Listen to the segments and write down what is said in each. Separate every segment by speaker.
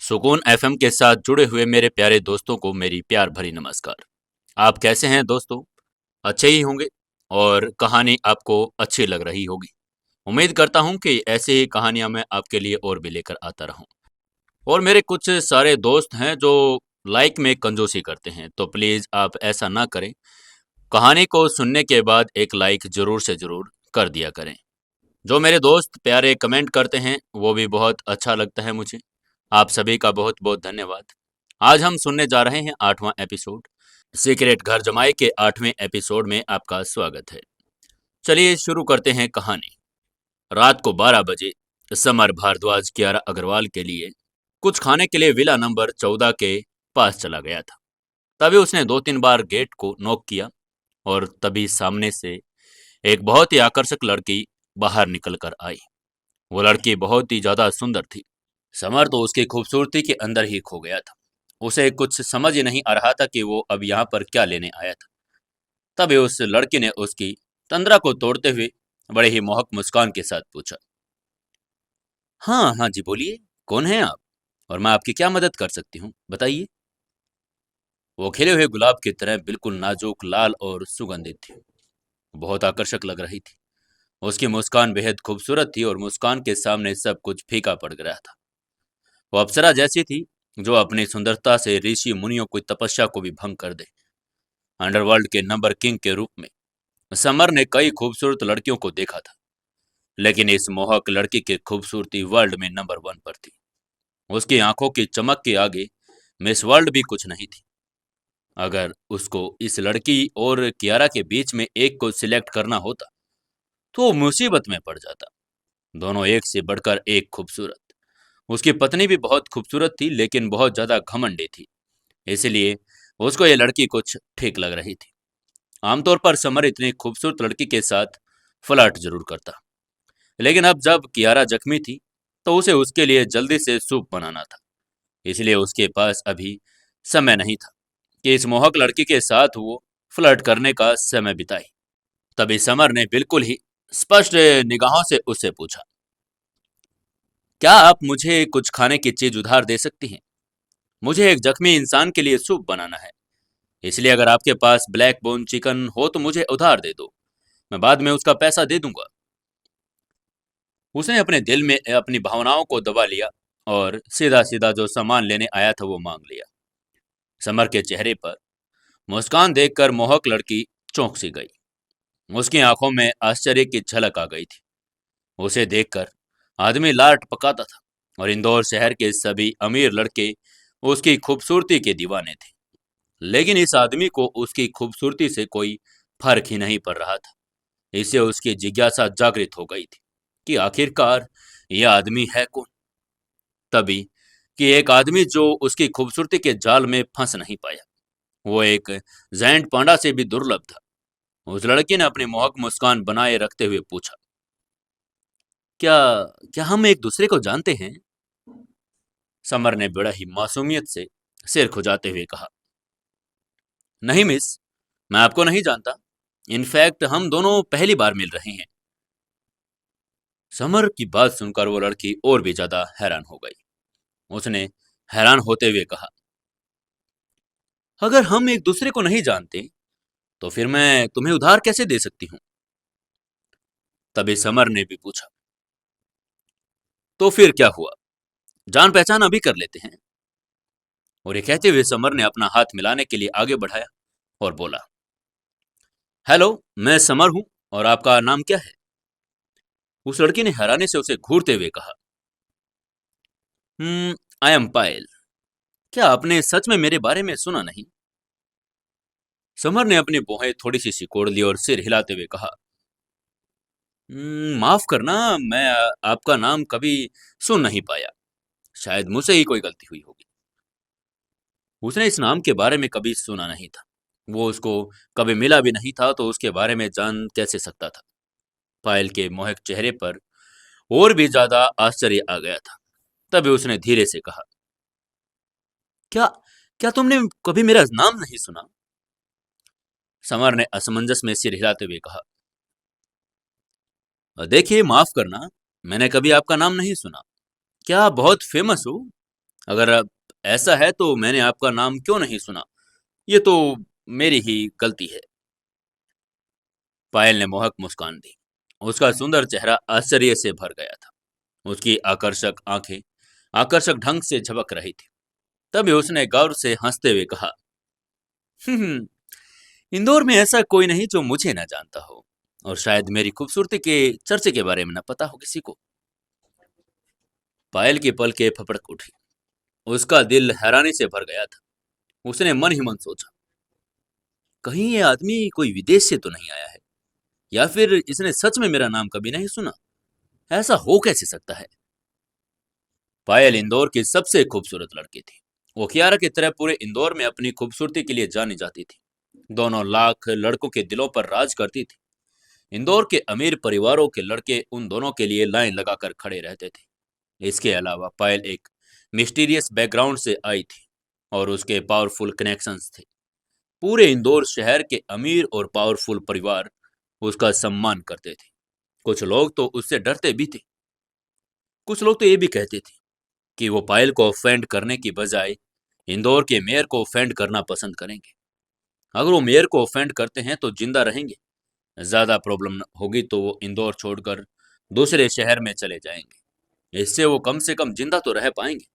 Speaker 1: सुकून एफएम के साथ जुड़े हुए मेरे प्यारे दोस्तों को मेरी प्यार भरी नमस्कार। आप कैसे हैं दोस्तों? अच्छे ही होंगे और कहानी आपको अच्छी लग रही होगी। उम्मीद करता हूं कि ऐसे ही कहानियां मैं आपके लिए और भी लेकर आता रहूं। और मेरे कुछ सारे दोस्त हैं जो लाइक में कंजूसी करते हैं, तो प्लीज़ आप ऐसा ना करें। कहानी को सुनने के बाद एक लाइक ज़रूर से ज़रूर कर दिया करें। जो मेरे दोस्त प्यारे कमेंट करते हैं वो भी बहुत अच्छा लगता है मुझे। आप सभी का बहुत बहुत धन्यवाद। आज हम सुनने जा रहे हैं 8वां एपिसोड। सीक्रेट घर जमाई के 8वें एपिसोड में आपका स्वागत है। चलिए शुरू करते हैं कहानी। रात को 12 बजे समर भारद्वाज कियारा अग्रवाल के लिए कुछ खाने के लिए विला नंबर 14 के पास चला गया था। तभी उसने 2-3 बार गेट को नॉक किया और तभी सामने से एक बहुत ही आकर्षक लड़की बाहर निकल कर आई। वो लड़की बहुत ही ज्यादा सुंदर थी। समर तो उसकी खूबसूरती के अंदर ही खो गया था। उसे कुछ समझ ही नहीं आ रहा था कि वो अब यहाँ पर क्या लेने आया था। तभी उस लड़की ने उसकी तंद्रा को तोड़ते हुए बड़े ही मोहक मुस्कान के साथ पूछा, हाँ हाँ जी बोलिए, कौन है आप और मैं आपकी क्या मदद कर सकती हूँ, बताइए। वो खिले हुए गुलाब की तरह बिल्कुल नाजुक, लाल और सुगंधित थी। बहुत आकर्षक लग रही थी। उसकी मुस्कान बेहद खूबसूरत थी और मुस्कान के सामने सब कुछ फीका पड़ गया था। वो अप्सरा जैसी थी जो अपनी सुंदरता से ऋषि मुनियों की तपस्या को भी भंग कर दे। अंडरवर्ल्ड के नंबर किंग के रूप में समर ने कई खूबसूरत लड़कियों को देखा था, लेकिन इस मोहक लड़की की खूबसूरती वर्ल्ड में नंबर 1 पर थी। उसकी आंखों की चमक के आगे मिस वर्ल्ड भी कुछ नहीं थी। अगर उसको इस लड़की और कियारा के बीच में एक को सिलेक्ट करना होता तो वो मुसीबत में पड़ जाता। दोनों एक से बढ़कर एक खूबसूरत। उसकी पत्नी भी बहुत खूबसूरत थी, लेकिन बहुत ज्यादा घमंडी थी। इसलिए उसको ये लड़की कुछ ठीक लग रही थी। आमतौर पर समर इतनी खूबसूरत लड़की के साथ फ्लर्ट जरूर करता, लेकिन अब जब कियारा जख्मी थी तो उसे उसके लिए जल्दी से सूप बनाना था। इसलिए उसके पास अभी समय नहीं था कि इस मोहक लड़की के साथ वो फ्लर्ट करने का समय बिताए। तभी समर ने बिल्कुल ही स्पष्ट निगाहों से उससे पूछा, क्या आप मुझे कुछ खाने की चीज उधार दे सकती हैं? मुझे एक जख्मी इंसान के लिए सूप बनाना है। इसलिए अगर आपके पास ब्लैक बोन चिकन हो तो मुझे उधार दे दो, मैं बाद में उसका पैसा दे दूंगा। उसने अपने दिल में अपनी भावनाओं को दबा लिया और सीधा सीधा जो सामान लेने आया था वो मांग लिया। समर के चेहरे पर मुस्कान देखकर मोहक लड़की चौंक सी गई। उसकी आंखों में आश्चर्य की झलक आ गई थी। उसे देखकर आदमी लार टपकाता था और इंदौर शहर के सभी अमीर लड़के उसकी खूबसूरती के दीवाने थे। लेकिन इस आदमी को उसकी खूबसूरती से कोई फर्क ही नहीं पड़ रहा था। इससे उसकी जिज्ञासा जागृत हो गई थी कि आखिरकार यह आदमी है कौन। तभी कि एक आदमी जो उसकी खूबसूरती के जाल में फंस नहीं पाया। वो एक जैंट पांडा से भी दुर्लभ था। उस लड़की ने अपनी मोहक मुस्कान बनाए रखते हुए पूछा, क्या क्या हम एक दूसरे को जानते हैं? समर ने बड़ा ही मासूमियत से सिर खुजाते हुए कहा, नहीं मिस, मैं आपको नहीं जानता। इनफैक्ट हम दोनों पहली बार मिल रहे हैं। समर की बात सुनकर वो लड़की और भी ज्यादा हैरान हो गई। उसने हैरान होते हुए कहा, अगर हम एक दूसरे को नहीं जानते तो फिर मैं तुम्हें उधार कैसे दे सकती हूँ? तभी समर ने भी पूछा, तो फिर क्या हुआ, जान पहचान अभी कर लेते हैं। और ये कहते हुए समर ने अपना हाथ मिलाने के लिए आगे बढ़ाया और बोला, हेलो, मैं समर हूं और आपका नाम क्या है? उस लड़की ने हैरानी से उसे घूरते हुए कहा, आई एम पायल। क्या आपने सच में मेरे बारे में सुना नहीं? समर ने अपनी भौहें थोड़ी सी सिकोड़ ली और सिर हिलाते हुए कहा, माफ करना, मैं आपका नाम कभी सुन नहीं पाया। शायद मुझसे ही कोई गलती हुई होगी। उसने इस नाम के बारे में कभी सुना नहीं था। वो उसको कभी मिला भी नहीं था तो उसके बारे में जान कैसे सकता था। पायल के मोहक चेहरे पर और भी ज्यादा आश्चर्य आ गया था। तभी उसने धीरे से कहा, क्या क्या तुमने कभी मेरा नाम नहीं सुना? समर ने असमंजस में सिर हिलाते हुए कहा, देखिए माफ करना, मैंने कभी आपका नाम नहीं सुना। क्या आप बहुत फेमस हो? अगर अब ऐसा है तो मैंने आपका नाम क्यों नहीं सुना? ये तो मेरी ही गलती है। पायल ने मोहक मुस्कान दी। उसका सुंदर चेहरा आश्चर्य से भर गया था। उसकी आकर्षक आंखें आकर्षक ढंग से झपक रही थी। तभी उसने गौर से हंसते हुए कहा, "हम्म, इंदौर में ऐसा कोई नहीं जो मुझे ना जानता हो, और शायद मेरी खूबसूरती के चर्चे के बारे में ना पता हो किसी को।" पायल की पलकें फपड़क उठी। उसका दिल हैरानी से भर गया था। उसने मन ही मन सोचा, कहीं ये आदमी कोई विदेश से तो नहीं आया है, या फिर इसने सच में मेरा नाम कभी नहीं सुना। ऐसा हो कैसे सकता है? पायल इंदौर की सबसे खूबसूरत लड़की थी। वो कियारा की तरह पूरे इंदौर में अपनी खूबसूरती के लिए जानी जाती थी। दोनों लाख लड़कों के दिलों पर राज करती थी। इंदौर के अमीर परिवारों के लड़के उन दोनों के लिए लाइन लगाकर खड़े रहते थे। इसके अलावा पायल एक मिस्टीरियस बैकग्राउंड से आई थी, और उसके पावरफुल कनेक्शंस थे। पूरे इंदौर शहर के अमीर और पावरफुल परिवार उसका सम्मान करते थे। कुछ लोग तो उससे डरते भी थे। कुछ लोग तो ये भी कहते थे कि वो पायल को ऑफेंड करने की बजाय इंदौर के मेयर को ऑफेंड करना पसंद करेंगे। अगर वो मेयर को ऑफेंड करते हैं तो जिंदा रहेंगे, ज्यादा प्रॉब्लम होगी तो वो इंदौर छोड़कर दूसरे शहर में चले जाएंगे। इससे वो कम से कम जिंदा तो रह पाएंगे।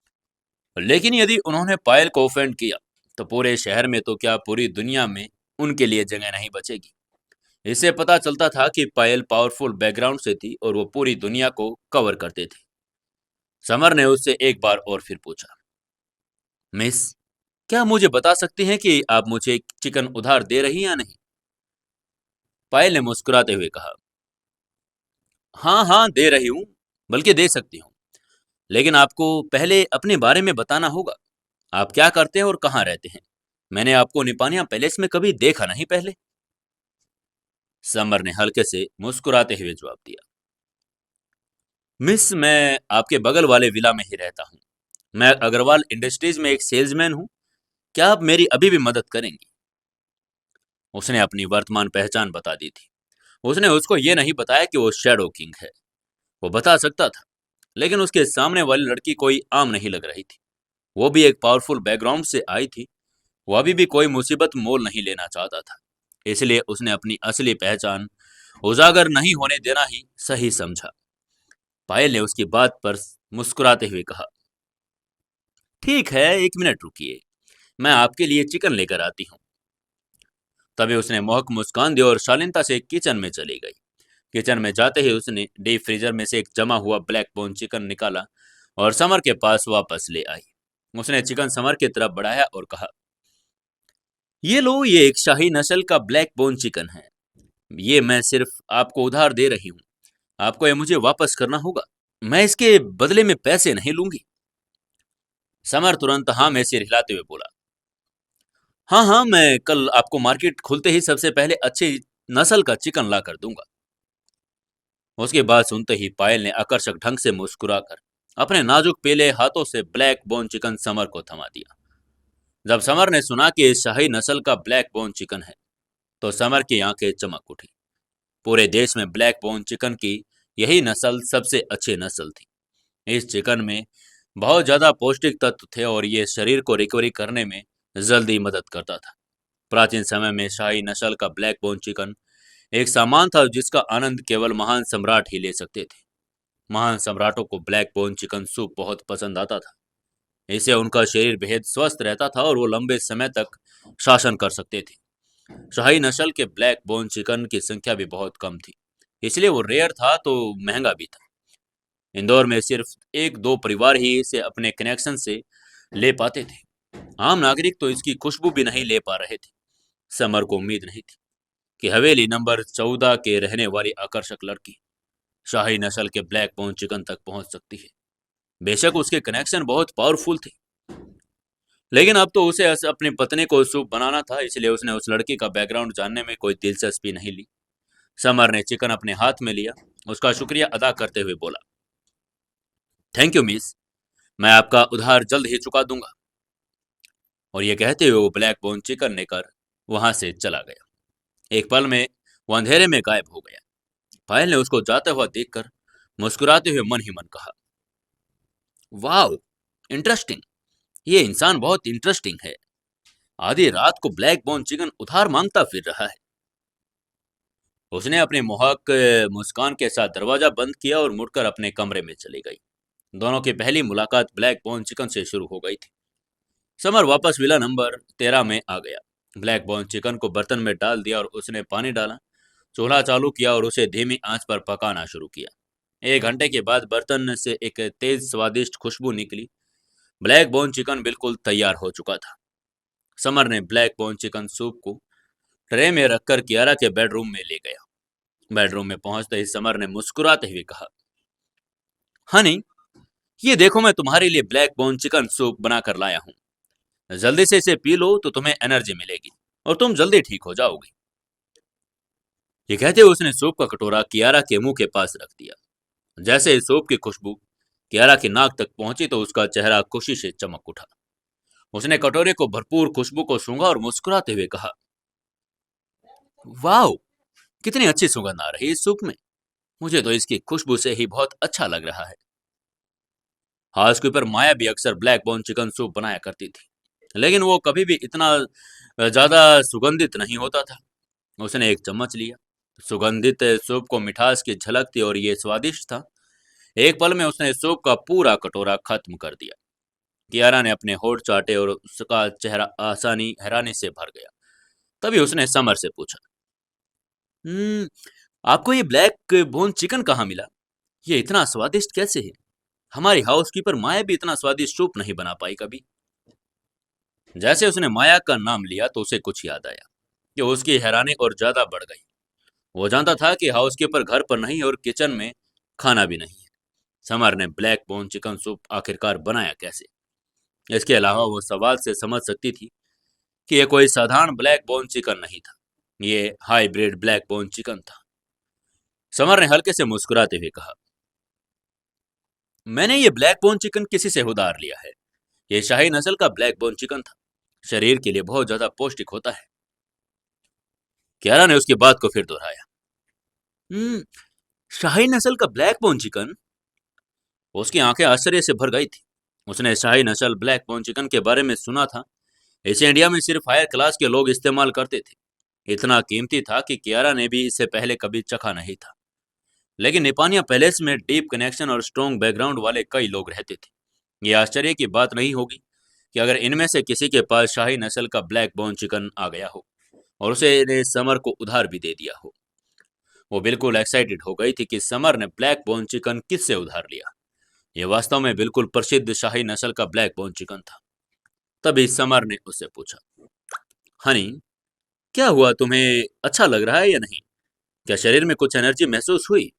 Speaker 1: लेकिन यदि उन्होंने पायल को ऑफेंड किया तो पूरे शहर में तो क्या पूरी दुनिया में उनके लिए जगह नहीं बचेगी। इससे पता चलता था कि पायल पावरफुल बैकग्राउंड से थी और वो पूरी दुनिया को कवर करते थे। समर ने उससे एक बार और फिर पूछा, मिस, क्या मुझे बता सकती हैं कि आप मुझे चिकन उधार दे रही हैं या नहीं? पायल ने मुस्कुराते हुए कहा, हाँ हाँ दे रही हूँ, बल्कि दे सकती हूँ। लेकिन आपको पहले अपने बारे में बताना होगा। आप क्या करते हैं और कहाँ रहते हैं? मैंने आपको निपानिया पैलेस में कभी देखा नहीं पहले। समर ने हल्के से मुस्कुराते हुए जवाब दिया, मिस, मैं आपके बगल वाले विला में ही रहता हूँ। मैं अग्रवाल इंडस्ट्रीज में एक सेल्समैन हूँ। क्या आप मेरी अभी भी मदद करेंगी? उसने अपनी वर्तमान पहचान बता दी थी। उसने उसको ये नहीं बताया कि वो शैडो किंग है। वो बता सकता था, लेकिन उसके सामने वाली लड़की कोई आम नहीं लग रही थी। वो भी एक पावरफुल बैकग्राउंड से आई थी। वो अभी भी कोई मुसीबत मोल नहीं लेना चाहता था। इसलिए उसने अपनी असली पहचान उजागर नहीं होने देना ही सही समझा। पायल ने उसकी बात पर मुस्कुराते हुए कहा, ठीक है, 1 मिनट रुकिए, मैं आपके लिए चिकन लेकर आती हूँ। तभी उसने मोहक मुस्कान दी और शालीनता से किचन में चली गई। किचन में जाते ही उसने डीप फ्रीजर में से एक जमा हुआ ब्लैक बोन चिकन निकाला और समर के पास वापस ले आई। उसने चिकन समर की तरफ बढ़ाया और कहा, ये लो, ये एक शाही नस्ल का ब्लैक बोन चिकन है। ये मैं सिर्फ आपको उधार दे रही हूँ। आपको ये मुझे वापस करना होगा। मैं इसके बदले में पैसे नहीं लूंगी। समर तुरंत हाँ में सिर हिलाते हुए बोला, हाँ हाँ, मैं कल आपको मार्केट खुलते ही सबसे पहले अच्छी नस्ल का चिकन ला कर दूंगा। उसकी बात सुनते ही पायल ने आकर्षक ढंग से मुस्कुराकर अपने नाजुक पीले हाथों से ब्लैक बोन चिकन समर को थमा दिया। जब समर ने सुना कि इस शाही नस्ल का ब्लैक बोन चिकन है, तो समर की आंखें चमक उठी। पूरे देश में ब्लैक बोन चिकन की यही नस्ल सबसे अच्छी नस्ल थी। इस चिकन में बहुत ज्यादा पौष्टिक तत्व थे और ये शरीर को रिकवरी करने में जल्दी मदद करता था। प्राचीन समय में शाही नस्ल का ब्लैक बोन चिकन एक सामान था जिसका आनंद केवल महान सम्राट ही ले सकते थे। महान सम्राटों को ब्लैक बोन चिकन सूप बहुत पसंद आता था। इससे उनका शरीर बेहद स्वस्थ रहता था और वो लंबे समय तक शासन कर सकते थे। शाही नस्ल के ब्लैक बोन चिकन की संख्या भी बहुत कम थी, इसलिए वो रेयर था तो महंगा भी था। इंदौर में सिर्फ एक दो परिवार ही इसे अपने कनेक्शन से ले पाते थे। आम नागरिक तो इसकी खुशबू भी नहीं ले पा रहे थे। समर को उम्मीद नहीं थी कि हवेली नंबर 14 के रहने वाली आकर्षक लड़की शाही नस्ल के ब्लैक बोन चिकन तक पहुंच सकती है। बेशक उसके कनेक्शन बहुत पावरफुल थे, लेकिन अब तो उसे अपनी पत्नी को सूप बनाना था, इसलिए उसने उस लड़की का बैकग्राउंड जानने में कोई दिलचस्पी नहीं ली। समर ने चिकन अपने हाथ में लिया, उसका शुक्रिया अदा करते हुए बोला, थैंक यू मिस, मैं आपका उधार जल्द ही चुका दूंगा। और ये कहते हुए वो ब्लैक बोन चिकन लेकर वहां से चला गया। एक पल में वो अंधेरे में गायब हो गया। पायल ने उसको जाता हुआ देखकर मुस्कुराते हुए मन ही मन कहा, वाह, इंटरेस्टिंग। ये इंसान बहुत इंटरेस्टिंग है। आधी रात को ब्लैक बोन चिकन उधार मांगता फिर रहा है। उसने अपनी मोहक मुस्कान के साथ दरवाजा बंद किया और मुड़कर अपने कमरे में चली गई। दोनों की पहली मुलाकात ब्लैक बोन चिकन से शुरू हो गई थी। समर वापस विला नंबर 13 में आ गया। ब्लैक बोन चिकन को बर्तन में डाल दिया और उसने पानी डाला, चूल्हा चालू किया और उसे धीमी आंच पर पकाना शुरू किया। 1 घंटे के बाद बर्तन से एक तेज स्वादिष्ट खुशबू निकली। ब्लैक बोन चिकन बिल्कुल तैयार हो चुका था। समर ने ब्लैक बोन चिकन सूप को ट्रे में रखकर कियारा के बेडरूम में ले गया। बेडरूम में पहुंचते ही समर ने मुस्कुराते हुए कहा, हनी, ये देखो, मैं तुम्हारे लिए ब्लैक बोन चिकन सूप बनाकर लाया हूँ। जल्दी से इसे पी लो तो तुम्हें एनर्जी मिलेगी और तुम जल्दी ठीक हो जाओगी। ये कहते हुए उसने सूप का कटोरा कियारा के मुंह के पास रख दिया। जैसे ही सूप की खुशबू कियारा की नाक तक पहुंची तो उसका चेहरा खुशी से चमक उठा। उसने कटोरे को भरपूर खुशबू को सूंघा और मुस्कुराते हुए कहा, वाह, कितनी अच्छी सुगंध आ रही है इस सूप में। मुझे तो इसकी खुशबू से ही बहुत अच्छा लग रहा है। हाउसकीपर माया भी अक्सर ब्लैक बोन चिकन सूप बनाया करती थी, लेकिन वो कभी भी इतना ज्यादा सुगंधित नहीं होता था। उसने एक चम्मच लिया। सुगंधित सूप को मिठास की झलक थी और ये स्वादिष्ट था। एक पल में उसने सूप का पूरा कटोरा खत्म कर दिया। कियारा ने अपने होठ चाटे और उसका चेहरा आसानी हैरानी से भर गया। तभी उसने समर से पूछा, हम्म आपको ये ब्लैक बोन चिकन कहाँ मिला? ये इतना स्वादिष्ट कैसे है? हमारी हाउसकीपर माया भी इतना स्वादिष्ट सूप नहीं बना पाई कभी। जैसे उसने माया का नाम लिया तो उसे कुछ याद आया कि उसकी हैरानी और ज्यादा बढ़ गई। वो जानता था कि हाउसकीपर घर पर नहीं और किचन में खाना भी नहीं है। समर ने ब्लैक बोन चिकन सूप आखिरकार बनाया कैसे? इसके अलावा वो सवाल से समझ सकती थी कि यह कोई साधारण ब्लैक बोन चिकन नहीं था। ये हाईब्रिड ब्लैक बोन चिकन था। समर ने हल्के से मुस्कुराते हुए कहा, मैंने ये ब्लैक बोन चिकन किसी से उधार लिया है। ये शाही नस्ल का ब्लैक बोन चिकन था। शरीर के लिए बहुत ज्यादा पौष्टिक होता है। क्यारा ने उसकी बात को फिर दोहराया, हम्म शाही नस्ल का ब्लैक बोन चिकन? उसकी आंखें आश्चर्य से भर गई थी। उसने शाही नस्ल ब्लैक बोन चिकन के बारे में सुना था। इसे इंडिया में सिर्फ हायर क्लास के लोग इस्तेमाल करते थे। इतना कीमती था कि कियारा ने भी इससे पहले कभी चखा नहीं था। लेकिन निपानिया पैलेस में डीप कनेक्शन और स्ट्रॉन्ग बैकग्राउंड वाले कई लोग रहते थे। ये आश्चर्य की बात नहीं होगी कि अगर इनमें से किसी के पास शाही नस्ल का ब्लैक बोन चिकन आ गया हो और उसे ने समर को उधार भी दे दिया हो। वो बिल्कुल एक्साइटेड हो गई थी कि समर ने ब्लैक बोन चिकन किससे उधार लिया। ये वास्तव में बिल्कुल प्रसिद्ध शाही नस्ल का ब्लैक बोन चिकन था। तभी समर ने उससे पूछा, हनी, क्या हुआ, तुम्हें अच्छा लग रहा है या नहीं? क्या शरीर में कुछ एनर्जी महसूस हुई?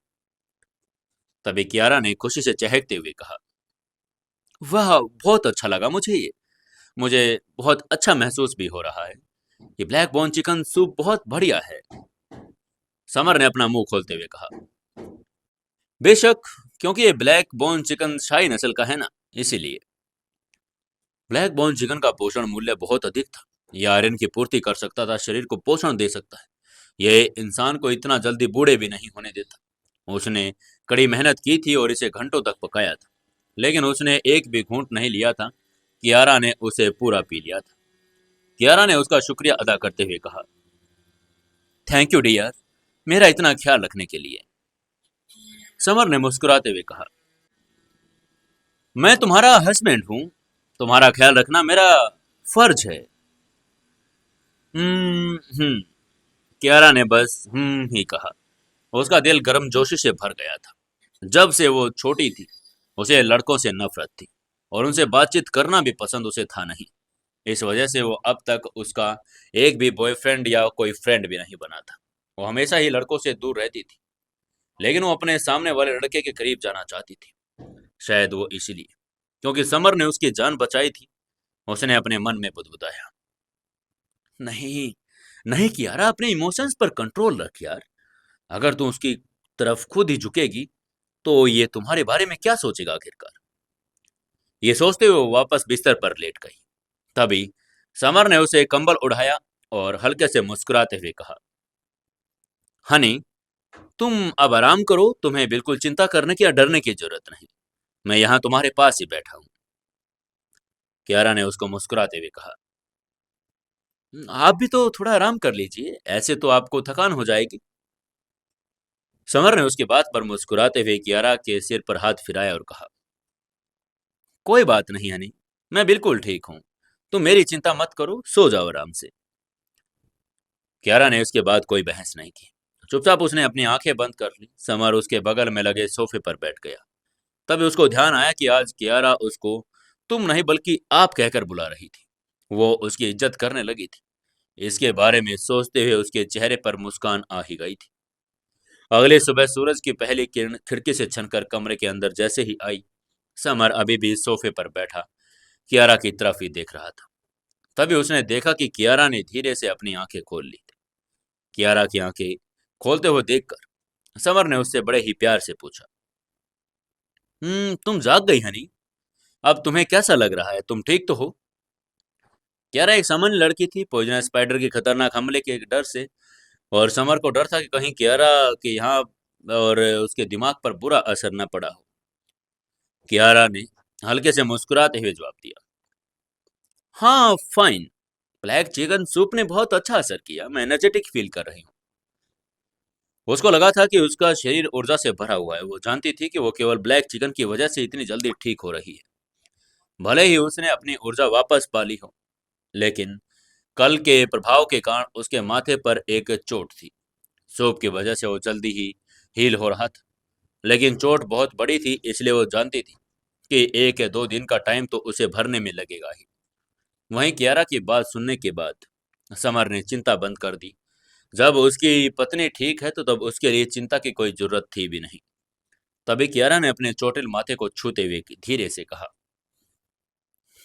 Speaker 1: तभी कियारा ने खुशी से चहकते हुए कहा, वाह, बहुत अच्छा लगा मुझे ये। मुझे बहुत अच्छा महसूस भी हो रहा है। ये ब्लैक बोन चिकन सूप बहुत बढ़िया है। समर ने अपना मुंह खोलते हुए कहा, बेशक, क्योंकि ये ब्लैक बोन चिकन शाही नस्ल का है ना, इसीलिए। ब्लैक बोन चिकन का पोषण मूल्य बहुत अधिक था। यह आयरन की पूर्ति कर सकता था, शरीर को पोषण दे सकता है। यह इंसान को इतना जल्दी बूढ़े भी नहीं होने देता। उसने कड़ी मेहनत की थी और इसे घंटों तक पकाया था, लेकिन उसने एक भी घूंट नहीं लिया था। कियारा ने उसे पूरा पी लिया था। कियारा ने उसका शुक्रिया अदा करते हुए कहा, थैंक यू डियर, मेरा इतना ख्याल रखने के लिए। समर ने मुस्कुराते हुए कहा, मैं तुम्हारा हस्बैंड हूँ। तुम्हारा ख्याल रखना मेरा फर्ज है। हम्म। कियारा ने बस ही कहा। उसका दिल गर्मजोशी से भर गया था। जब से वो छोटी थी, उसे लड़कों से नफरत थी और उनसे बातचीत करना भी पसंद उसे था नहीं। इस वजह से वो अब तक उसका एक भी बॉयफ्रेंड या कोई फ्रेंड भी नहीं बना था। वो हमेशा ही लड़कों से दूर रहती थी, लेकिन वो अपने सामने वाले लड़के के करीब जाना चाहती थी। शायद वो इसीलिए, क्योंकि समर ने उसकी जान बचाई थी। उसने अपने मन में बुदबुदाया, नहीं, नहीं कियारा, अपने इमोशंस पर कंट्रोल रख यार। अगर तू उसकी तरफ खुद ही झुकेगी तो ये तुम्हारे बारे में क्या सोचेगा आखिरकार? ये सोचते हुए वो वापस बिस्तर पर लेट गई। तभी समर ने उसे कंबल उड़ाया और हल्के से मुस्कुराते हुए कहा, हनी, तुम अब आराम करो। तुम्हें बिल्कुल चिंता करने की या डरने की जरूरत नहीं। मैं यहाँ तुम्हारे पास ही बैठा हूँ। कियारा ने उसको मुस्कुराते हुए कहा। आप भी तो थोड़ा आराम कर लीजिए, ऐसे तो आपको थकान हो जाएगी। समर ने उसकी बात पर मुस्कुराते हुए कियारा के सिर पर हाथ फिराया और कहा, कोई बात नहीं हनी, मैं बिल्कुल ठीक हूँ। तुम मेरी चिंता मत करो, सो जाओ आराम से। कियारा ने इसके बाद कोई बहस नहीं की। चुपचाप उसने अपनी आंखें बंद कर ली। समर उसके बगल में लगे सोफे पर बैठ गया। तभी उसको ध्यान आया कि आज कियारा उसको तुम नहीं बल्कि आप कहकर बुला रही थी। वो उसकी इज्जत करने लगी थी। इसके बारे में सोचते हुए उसके चेहरे पर मुस्कान आ ही गई थी। अगली सुबह सूरज की पहली किरण खिड़की से छनकर कमरे के अंदर जैसे ही आई, समर अभी भी सोफे पर बैठा कियारा की तरफ ही देख रहा था। तभी उसने देखा कि कियारा ने धीरे से अपनी आंखें खोल ली थी। कियारा की आंखें खोलते हुए देखकर समर ने उससे बड़े ही प्यार से पूछा, तुम जाग गई हनी? अब तुम्हें कैसा लग रहा है? तुम ठीक तो हो? कियारा एक सामान्य लड़की थी, पॉइजनस स्पाइडर के खतरनाक हमले के डर से, और समर को डर था कि कहीं कियारा के यहाँ और उसके दिमाग पर बुरा असर न पड़ा हो। कियारा ने हल्के से मुस्कुराते हुए जवाब दिया, हाँ फाइन। ब्लैक चिकन सूप ने बहुत अच्छा असर किया, मैं एनर्जेटिक फील कर रही हूँ। उसको लगा था कि उसका शरीर ऊर्जा से भरा हुआ है। वो जानती थी कि वो केवल ब्लैक चिकन की वजह से इतनी जल्दी ठीक हो रही है। भले ही उसने अपनी ऊर्जा वापस पा ली हो, लेकिन कल के प्रभाव के कारण उसके माथे पर एक चोट थी। सूप की वजह से वो जल्दी ही हील हो रहा था, लेकिन चोट बहुत बड़ी थी, इसलिए वो जानती थी कि 1 या 2 दिन का टाइम तो उसे भरने में लगेगा ही। वहीं कियारा की बात सुनने के बाद समर ने चिंता बंद कर दी। जब उसकी पत्नी ठीक है तो तब उसके लिए चिंता की कोई जरूरत थी भी नहीं। तभी कियारा ने अपने चोटिल माथे को छूते हुए धीरे से कहा,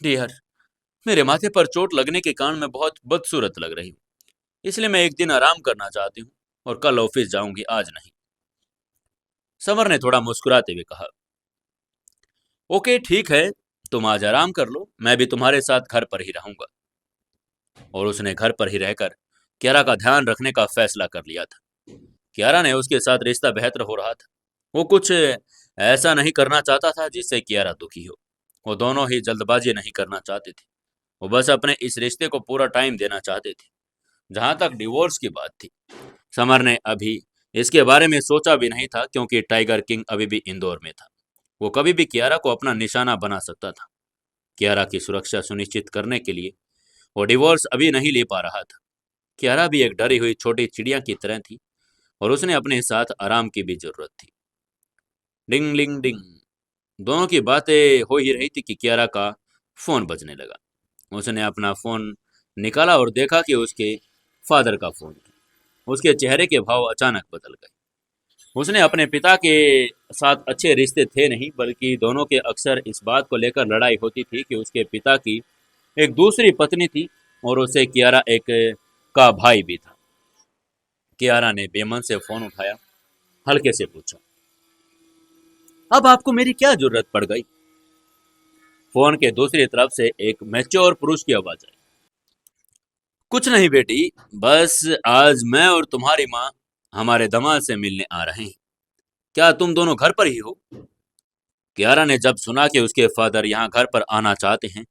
Speaker 1: डियर, मेरे माथे पर चोट लगने के कारण मैं बहुत बदसूरत लग रही हूँ, इसलिए मैं एक दिन आराम करना चाहती हूँ और कल ऑफिस जाऊंगी, आज नहीं। समर ने थोड़ा मुस्कुराते हुए कहा, ओके ठीक है, तुम आज आराम कर लो, मैं भी तुम्हारे साथ घर पर ही रहूंगा। और उसने घर पर ही रहकर कियारा का ध्यान रखने का फैसला कर लिया था। कियारा ने उसके साथ रिश्ता बेहतर हो रहा था। वो कुछ ऐसा नहीं करना चाहता था जिससे कियारा दुखी हो। वो दोनों ही जल्दबाजी नहीं करना चाहते थे। वो बस अपने इस रिश्ते को पूरा टाइम देना चाहते थे। जहां तक डिवोर्स की बात थी, समर ने अभी इसके बारे में सोचा भी नहीं था, क्योंकि टाइगर किंग अभी भी इंदौर में था। वो कभी भी कियारा को अपना निशाना बना सकता था। कियारा की सुरक्षा सुनिश्चित करने के लिए वो डिवोर्स अभी नहीं ले पा रहा था। कियारा भी एक डरी हुई छोटी चिड़िया की तरह थी, और उसने अपने साथ आराम की भी जरूरत थी। डिंग डिंग डिंग, दोनों की बातें हो ही रही थी कि कियारा का फोन बजने लगा। उसने अपना फोन निकाला और देखा कि उसके फादर का फोन था। उसके चेहरे के भाव अचानक बदल गए। उसने अपने पिता के साथ अच्छे रिश्ते थे नहीं, बल्कि दोनों के अक्सर इस बात को लेकर लड़ाई होती थी कि उसके पिता की एक दूसरी पत्नी थी, और उसे कियारा एक का भाई भी था। कियारा ने बेमन से फोन उठाया, हल्के से पूछा, अब आपको मेरी क्या जरूरत पड़ गई? फोन के दूसरी तरफ से एक मैच्योर पुरुष की आवाज आई, कुछ नहीं बेटी, बस आज मैं और तुम्हारी माँ हमारे दामाद से मिलने आ रहे हैं। क्या तुम दोनों घर पर ही हो? कियारा ने जब सुना कि उसके फादर यहाँ घर पर आना चाहते हैं,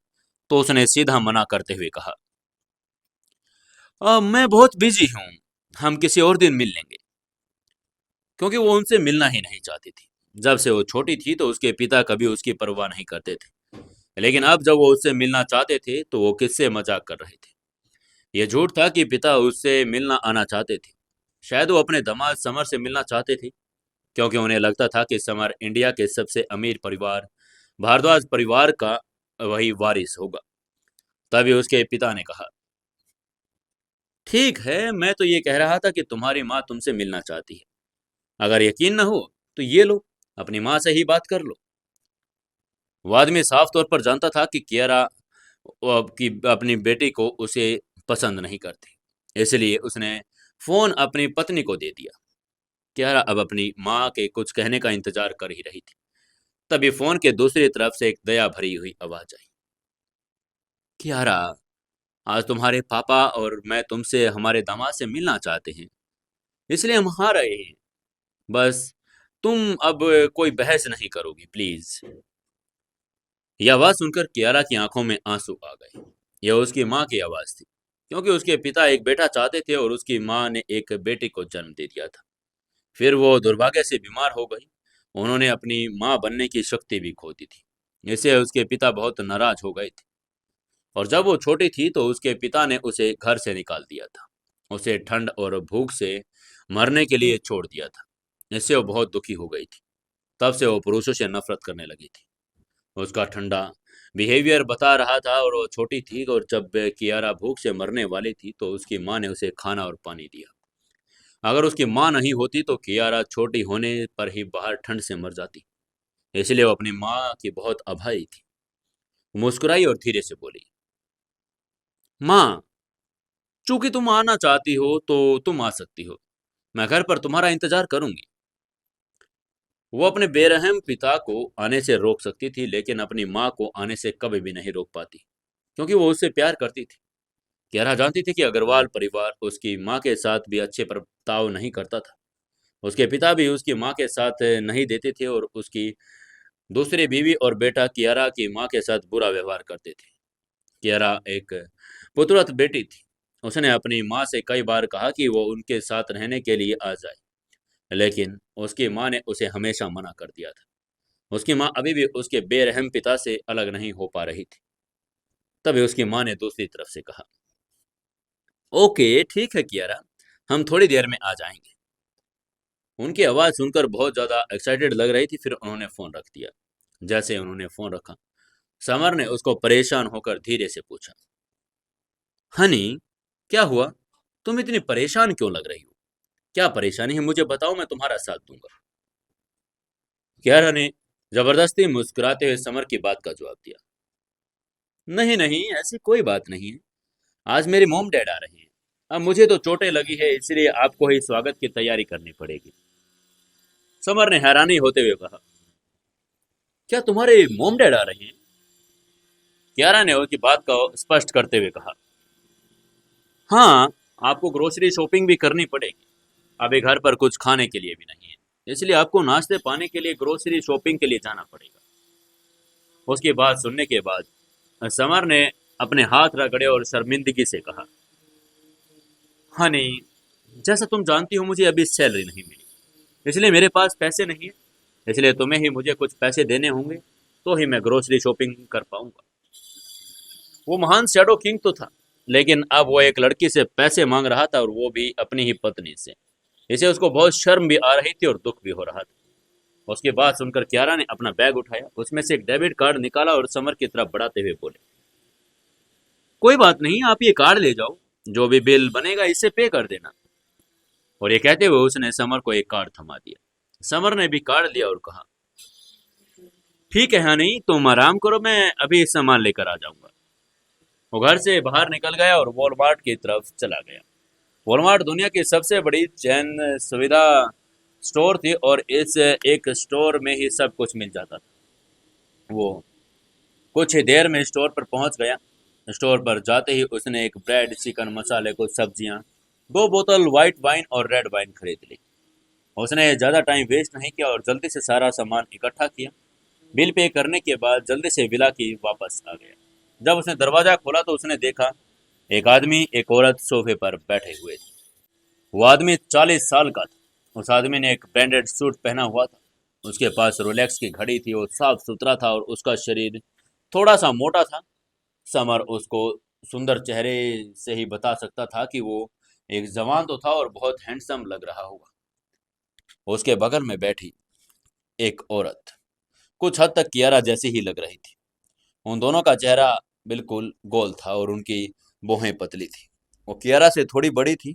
Speaker 1: तो उसने सीधा मना करते हुए कहा, मैं बहुत बिजी हूँ, हम किसी और दिन मिल लेंगे। क्योंकि वो उनसे मिलना ही नहीं चाहती थी। जब से वो छोटी थी तो उसके पिता कभी उसकी परवाह नहीं करते थे, लेकिन अब जब वो उससे मिलना चाहते थे तो वो किससे मजाक कर रहे थे। ये झूठ था कि पिता उससे मिलना आना चाहते थे। शायद वो अपने दामाद समर से मिलना चाहते थे, क्योंकि उन्हें लगता था कि समर इंडिया के सबसे अमीर परिवार भारद्वाज परिवार का वही वारिस होगा। तभी उसके पिता ने कहा, ठीक है, मैं तो ये कह रहा था कि तुम्हारी माँ तुमसे मिलना चाहती है। अगर यकीन न हो तो ये लो, अपनी माँ से ही बात कर लो। वो आदमी साफ तौर पर जानता था कि कियारा की अपनी बेटी को उसे पसंद नहीं करती, इसलिए उसने फोन अपनी पत्नी को दे दिया। कियारा अब अपनी माँ के कुछ कहने का इंतजार कर ही रही थी। तभी फोन के दूसरी तरफ से एक दया भरी हुई आवाज आई, कियारा, आज तुम्हारे पापा और मैं तुमसे हमारे दामाद से मिलना चाहते हैं, इसलिए हम आ रहे हैं। बस तुम अब कोई बहस नहीं करोगी, प्लीज। यह आवाज सुनकर कियारा की आंखों में आंसू आ गए। यह उसकी माँ की आवाज थी, क्योंकि उसके पिता एक बेटा चाहते थे और उसकी माँ ने एक बेटी को जन्म दे दिया था। फिर वो दुर्भाग्य से बीमार हो गई। उन्होंने अपनी माँ बनने की शक्ति भी खो दी थी। इससे उसके पिता बहुत नाराज हो गए थे, और जब वो छोटी थी तो उसके पिता ने उसे घर से निकाल दिया था। उसे ठंड और भूख से मरने के लिए छोड़ दिया था। इससे वो बहुत दुखी हो गई थी। तब से वो पुरुषों से नफरत करने लगी थी। उसका ठंडा बिहेवियर बता रहा था, और वो छोटी थी, और जब कियारा भूख से मरने वाली थी तो उसकी माँ ने उसे खाना और पानी दिया। अगर उसकी माँ नहीं होती तो कियारा छोटी होने पर ही बाहर ठंड से मर जाती। इसलिए वो अपनी माँ की बहुत आभारी थी। मुस्कुराई और धीरे से बोली, माँ, चूंकि तुम आना चाहती हो तो तुम आ सकती हो। मैं घर पर तुम्हारा इंतजार करूंगी। वो अपने बेरहम पिता को आने से रोक सकती थी, लेकिन अपनी माँ को आने से कभी भी नहीं रोक पाती, क्योंकि वो उससे प्यार करती थी। कियारा जानती थी कि अग्रवाल परिवार उसकी माँ के साथ भी अच्छे बर्ताव नहीं करता था। उसके पिता भी उसकी माँ के साथ नहीं देते थे, और उसकी दूसरी बीवी और बेटा कियारा की माँ के साथ बुरा व्यवहार करते थे। कियारा एक पुत्रवत बेटी थी। उसने अपनी माँ से कई बार कहा कि वो उनके साथ रहने के लिए आ जाए, लेकिन उसकी माँ ने उसे हमेशा मना कर दिया था। उसकी माँ अभी भी उसके बेरहम पिता से अलग नहीं हो पा रही थी। तभी उसकी माँ ने दूसरी तरफ से कहा, ओके ठीक है कियारा, हम थोड़ी देर में आ जाएंगे। उनकी आवाज़ सुनकर बहुत ज़्यादा एक्साइटेड लग रही थी। फिर उन्होंने फ़ोन रख दिया। जैसे उन्होंने फ़ोन रखा, समर ने उसको परेशान होकर धीरे से पूछा, हनी, क्या हुआ? तुम इतनी परेशान क्यों लग रही हो? क्या परेशानी है, मुझे बताओ, मैं तुम्हारा साथ दूंगा। कियारा ने जबरदस्ती मुस्कुराते हुए समर की बात का जवाब दिया, नहीं नहीं, ऐसी कोई बात नहीं है। आज मेरी मोम डैड आ रहे हैं। अब मुझे तो चोटें लगी है, इसलिए आपको ही स्वागत की तैयारी करनी पड़ेगी। समर ने हैरानी होते हुए कहा, क्या तुम्हारे मोम डैड आ रहे हैं? कियारा ने उसकी बात को स्पष्ट करते हुए कहा, हाँ, आपको ग्रोसरी शॉपिंग भी करनी पड़ेगी। अभी घर पर कुछ खाने के लिए भी नहीं है, इसलिए आपको नाश्ते पाने के लिए ग्रोसरी शॉपिंग के लिए जाना पड़ेगा। उसकी बात सुनने के बाद समर ने अपने हाथ रगड़े और शर्मिंदगी से कहा, हनी, जैसा तुम जानती हो मुझे अभी सैलरी नहीं मिली, इसलिए मेरे पास पैसे नहीं है। इसलिए तुम्हें ही मुझे कुछ पैसे देने होंगे, तो ही मैं ग्रोसरी शॉपिंग कर पाऊंगा। वो महान शैडो किंग तो था, लेकिन अब वो एक लड़की से पैसे मांग रहा था, और वो भी अपनी ही पत्नी से। इसे उसको बहुत शर्म भी आ रही थी और दुख भी हो रहा था। उसकी बात सुनकर कियारा ने अपना बैग उठाया, उसमें से एक डेबिट कार्ड निकाला और समर की तरफ बढ़ाते हुए बोले, कोई बात नहीं, आप ये कार्ड ले जाओ, जो भी बिल बनेगा इससे पे कर देना। और ये कहते हुए उसने समर को एक कार्ड थमा दिया। समर ने भी कार्ड लिया और कहा, ठीक है, हाँ नहीं, तुम आराम करो, मैं अभी सामान लेकर आ जाऊंगा। वो घर से बाहर निकल गया और वॉलमार्ट की तरफ चला गया। वॉलमार्ट दुनिया की सबसे बड़ी चैन सुविधा स्टोर थी, और इस एक स्टोर में ही सब कुछ मिल जाता था। वो कुछ ही देर में स्टोर पर पहुंच गया। स्टोर पर जाते ही उसने एक ब्रेड, चिकन, मसाले, कुछ सब्जियां, दो बोतल व्हाइट वाइन और रेड वाइन खरीद ली। उसने ज़्यादा टाइम वेस्ट नहीं किया और जल्दी से सारा सामान इकट्ठा किया। बिल पे करने के बाद जल्दी से विला की वापस आ गया। जब उसने दरवाज़ा खोला तो उसने देखा एक आदमी एक औरत सोफे पर बैठे हुए थे। वो आदमी 40 साल का था। उस आदमी ने एक ब्रांडेड सूट पहना हुआ था। उसके पास रोलेक्स की घड़ी थी, वो साफ सुथरा था और उसका शरीर थोड़ा सा मोटा था। समर उसको सुंदर चेहरे से ही बता सकता था कि वो एक जवान तो था और बहुत हैंडसम लग रहा होगा। उसके बगल में बैठी एक औरत कुछ हद तक कियारा जैसी ही लग रही थी। उन दोनों का चेहरा बिल्कुल गोल था और उनकी भौहें पतली थी। वो कियारा से थोड़ी बड़ी थी।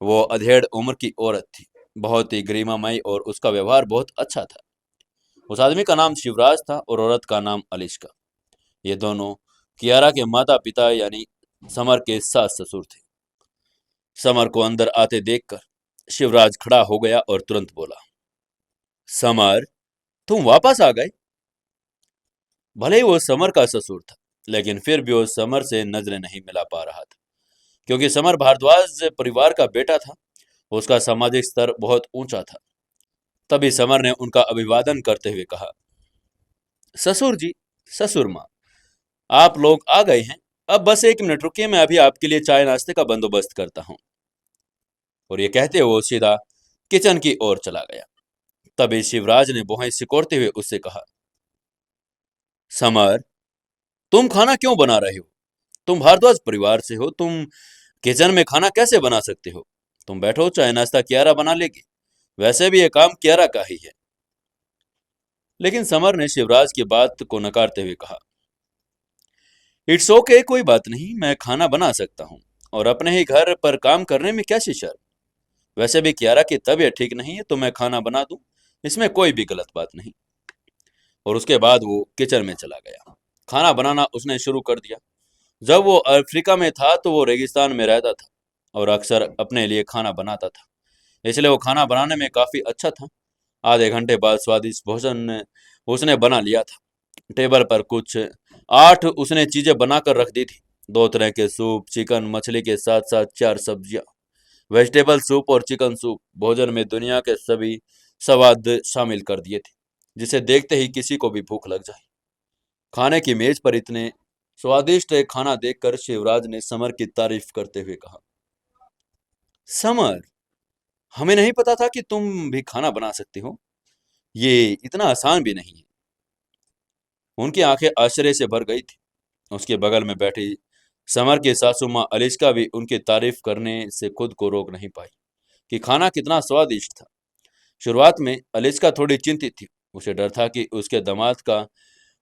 Speaker 1: वो अधेड़ उम्र की औरत थी, बहुत ही गरिमामयी, और उसका व्यवहार बहुत अच्छा था। उस आदमी का नाम शिवराज था और औरत का नाम अलिश्का। ये दोनों कियारा के माता पिता यानी समर के सास ससुर थे। समर को अंदर आते देखकर शिवराज खड़ा हो गया और तुरंत बोला, समर, तुम वापस आ गए। भले ही वो समर का ससुर था, लेकिन फिर भी वो समर से नजरें नहीं मिला पा रहा था, क्योंकि समर भारद्वाज परिवार का बेटा था। उसका सामाजिक स्तर बहुत ऊंचा था। तभी समर ने उनका अभिवादन करते हुए कहा, ससुर जी, ससुर माँ, आप लोग आ गए हैं। अब बस 1 मिनट रुकिए, मैं अभी आपके लिए चाय नाश्ते का बंदोबस्त करता हूँ। और ये कहते हुए वो सीधा किचन की ओर चला गया। तभी शिवराज ने भौहें सिकोड़ते हुए उससे कहा, समर, तुम खाना क्यों बना रहे हो? तुम भारद्वाज परिवार से हो, तुम किचन में खाना कैसे बना सकते हो? तुम बैठो, चाय नाश्ता कियारा बना लेगी। वैसे भी ये काम कियारा का ही है। लेकिन समर ने शिवराज की बात को नकारते हुए कहा, इट्स ओके, कोई बात नहीं, मैं खाना बना सकता हूँ। और अपने ही घर पर काम करने में क्या सी शर्म? वैसे भी कियारा की तबीयत ठीक नहीं है, तो मैं खाना बना दूं, इसमें कोई भी गलत बात नहीं। और उसके बाद वो किचन में चला गया। खाना बनाना उसने शुरू कर दिया। जब वो अफ्रीका में था तो वो रेगिस्तान में रहता था और अक्सर अपने लिए खाना बनाता था, इसलिए वो खाना बनाने में काफी अच्छा था। आधे घंटे बाद स्वादिष्ट भोजन उसने बना लिया था। टेबल पर कुछ 8 उसने चीजें बनाकर रख दी थी। 2 तरह के सूप, चिकन, मछली के साथ साथ 4 सब्जियां, वेजिटेबल सूप और चिकन सूप। भोजन में दुनिया के सभी स्वाद शामिल कर दिए थे, जिसे देखते ही किसी को भी भूख लग जाए। खाने की मेज पर इतने स्वादिष्ट खाना देखकर शिवराज ने समर की तारीफ करते हुए कहा, समर, हमें नहीं पता था कि तुम भी खाना बना सकते हो। ये इतना आसान भी नहीं है। उनकी आंखें आश्चर्य से भर गई थी। उसके बगल में बैठी समर की सासू माँ अलिस्का भी उनकी तारीफ करने से खुद को रोक नहीं पाई कि खाना कितना स्वादिष्ट था। शुरुआत में अलिस्का थोड़ी चिंतित थी। उसे डर था कि उसके दामाद का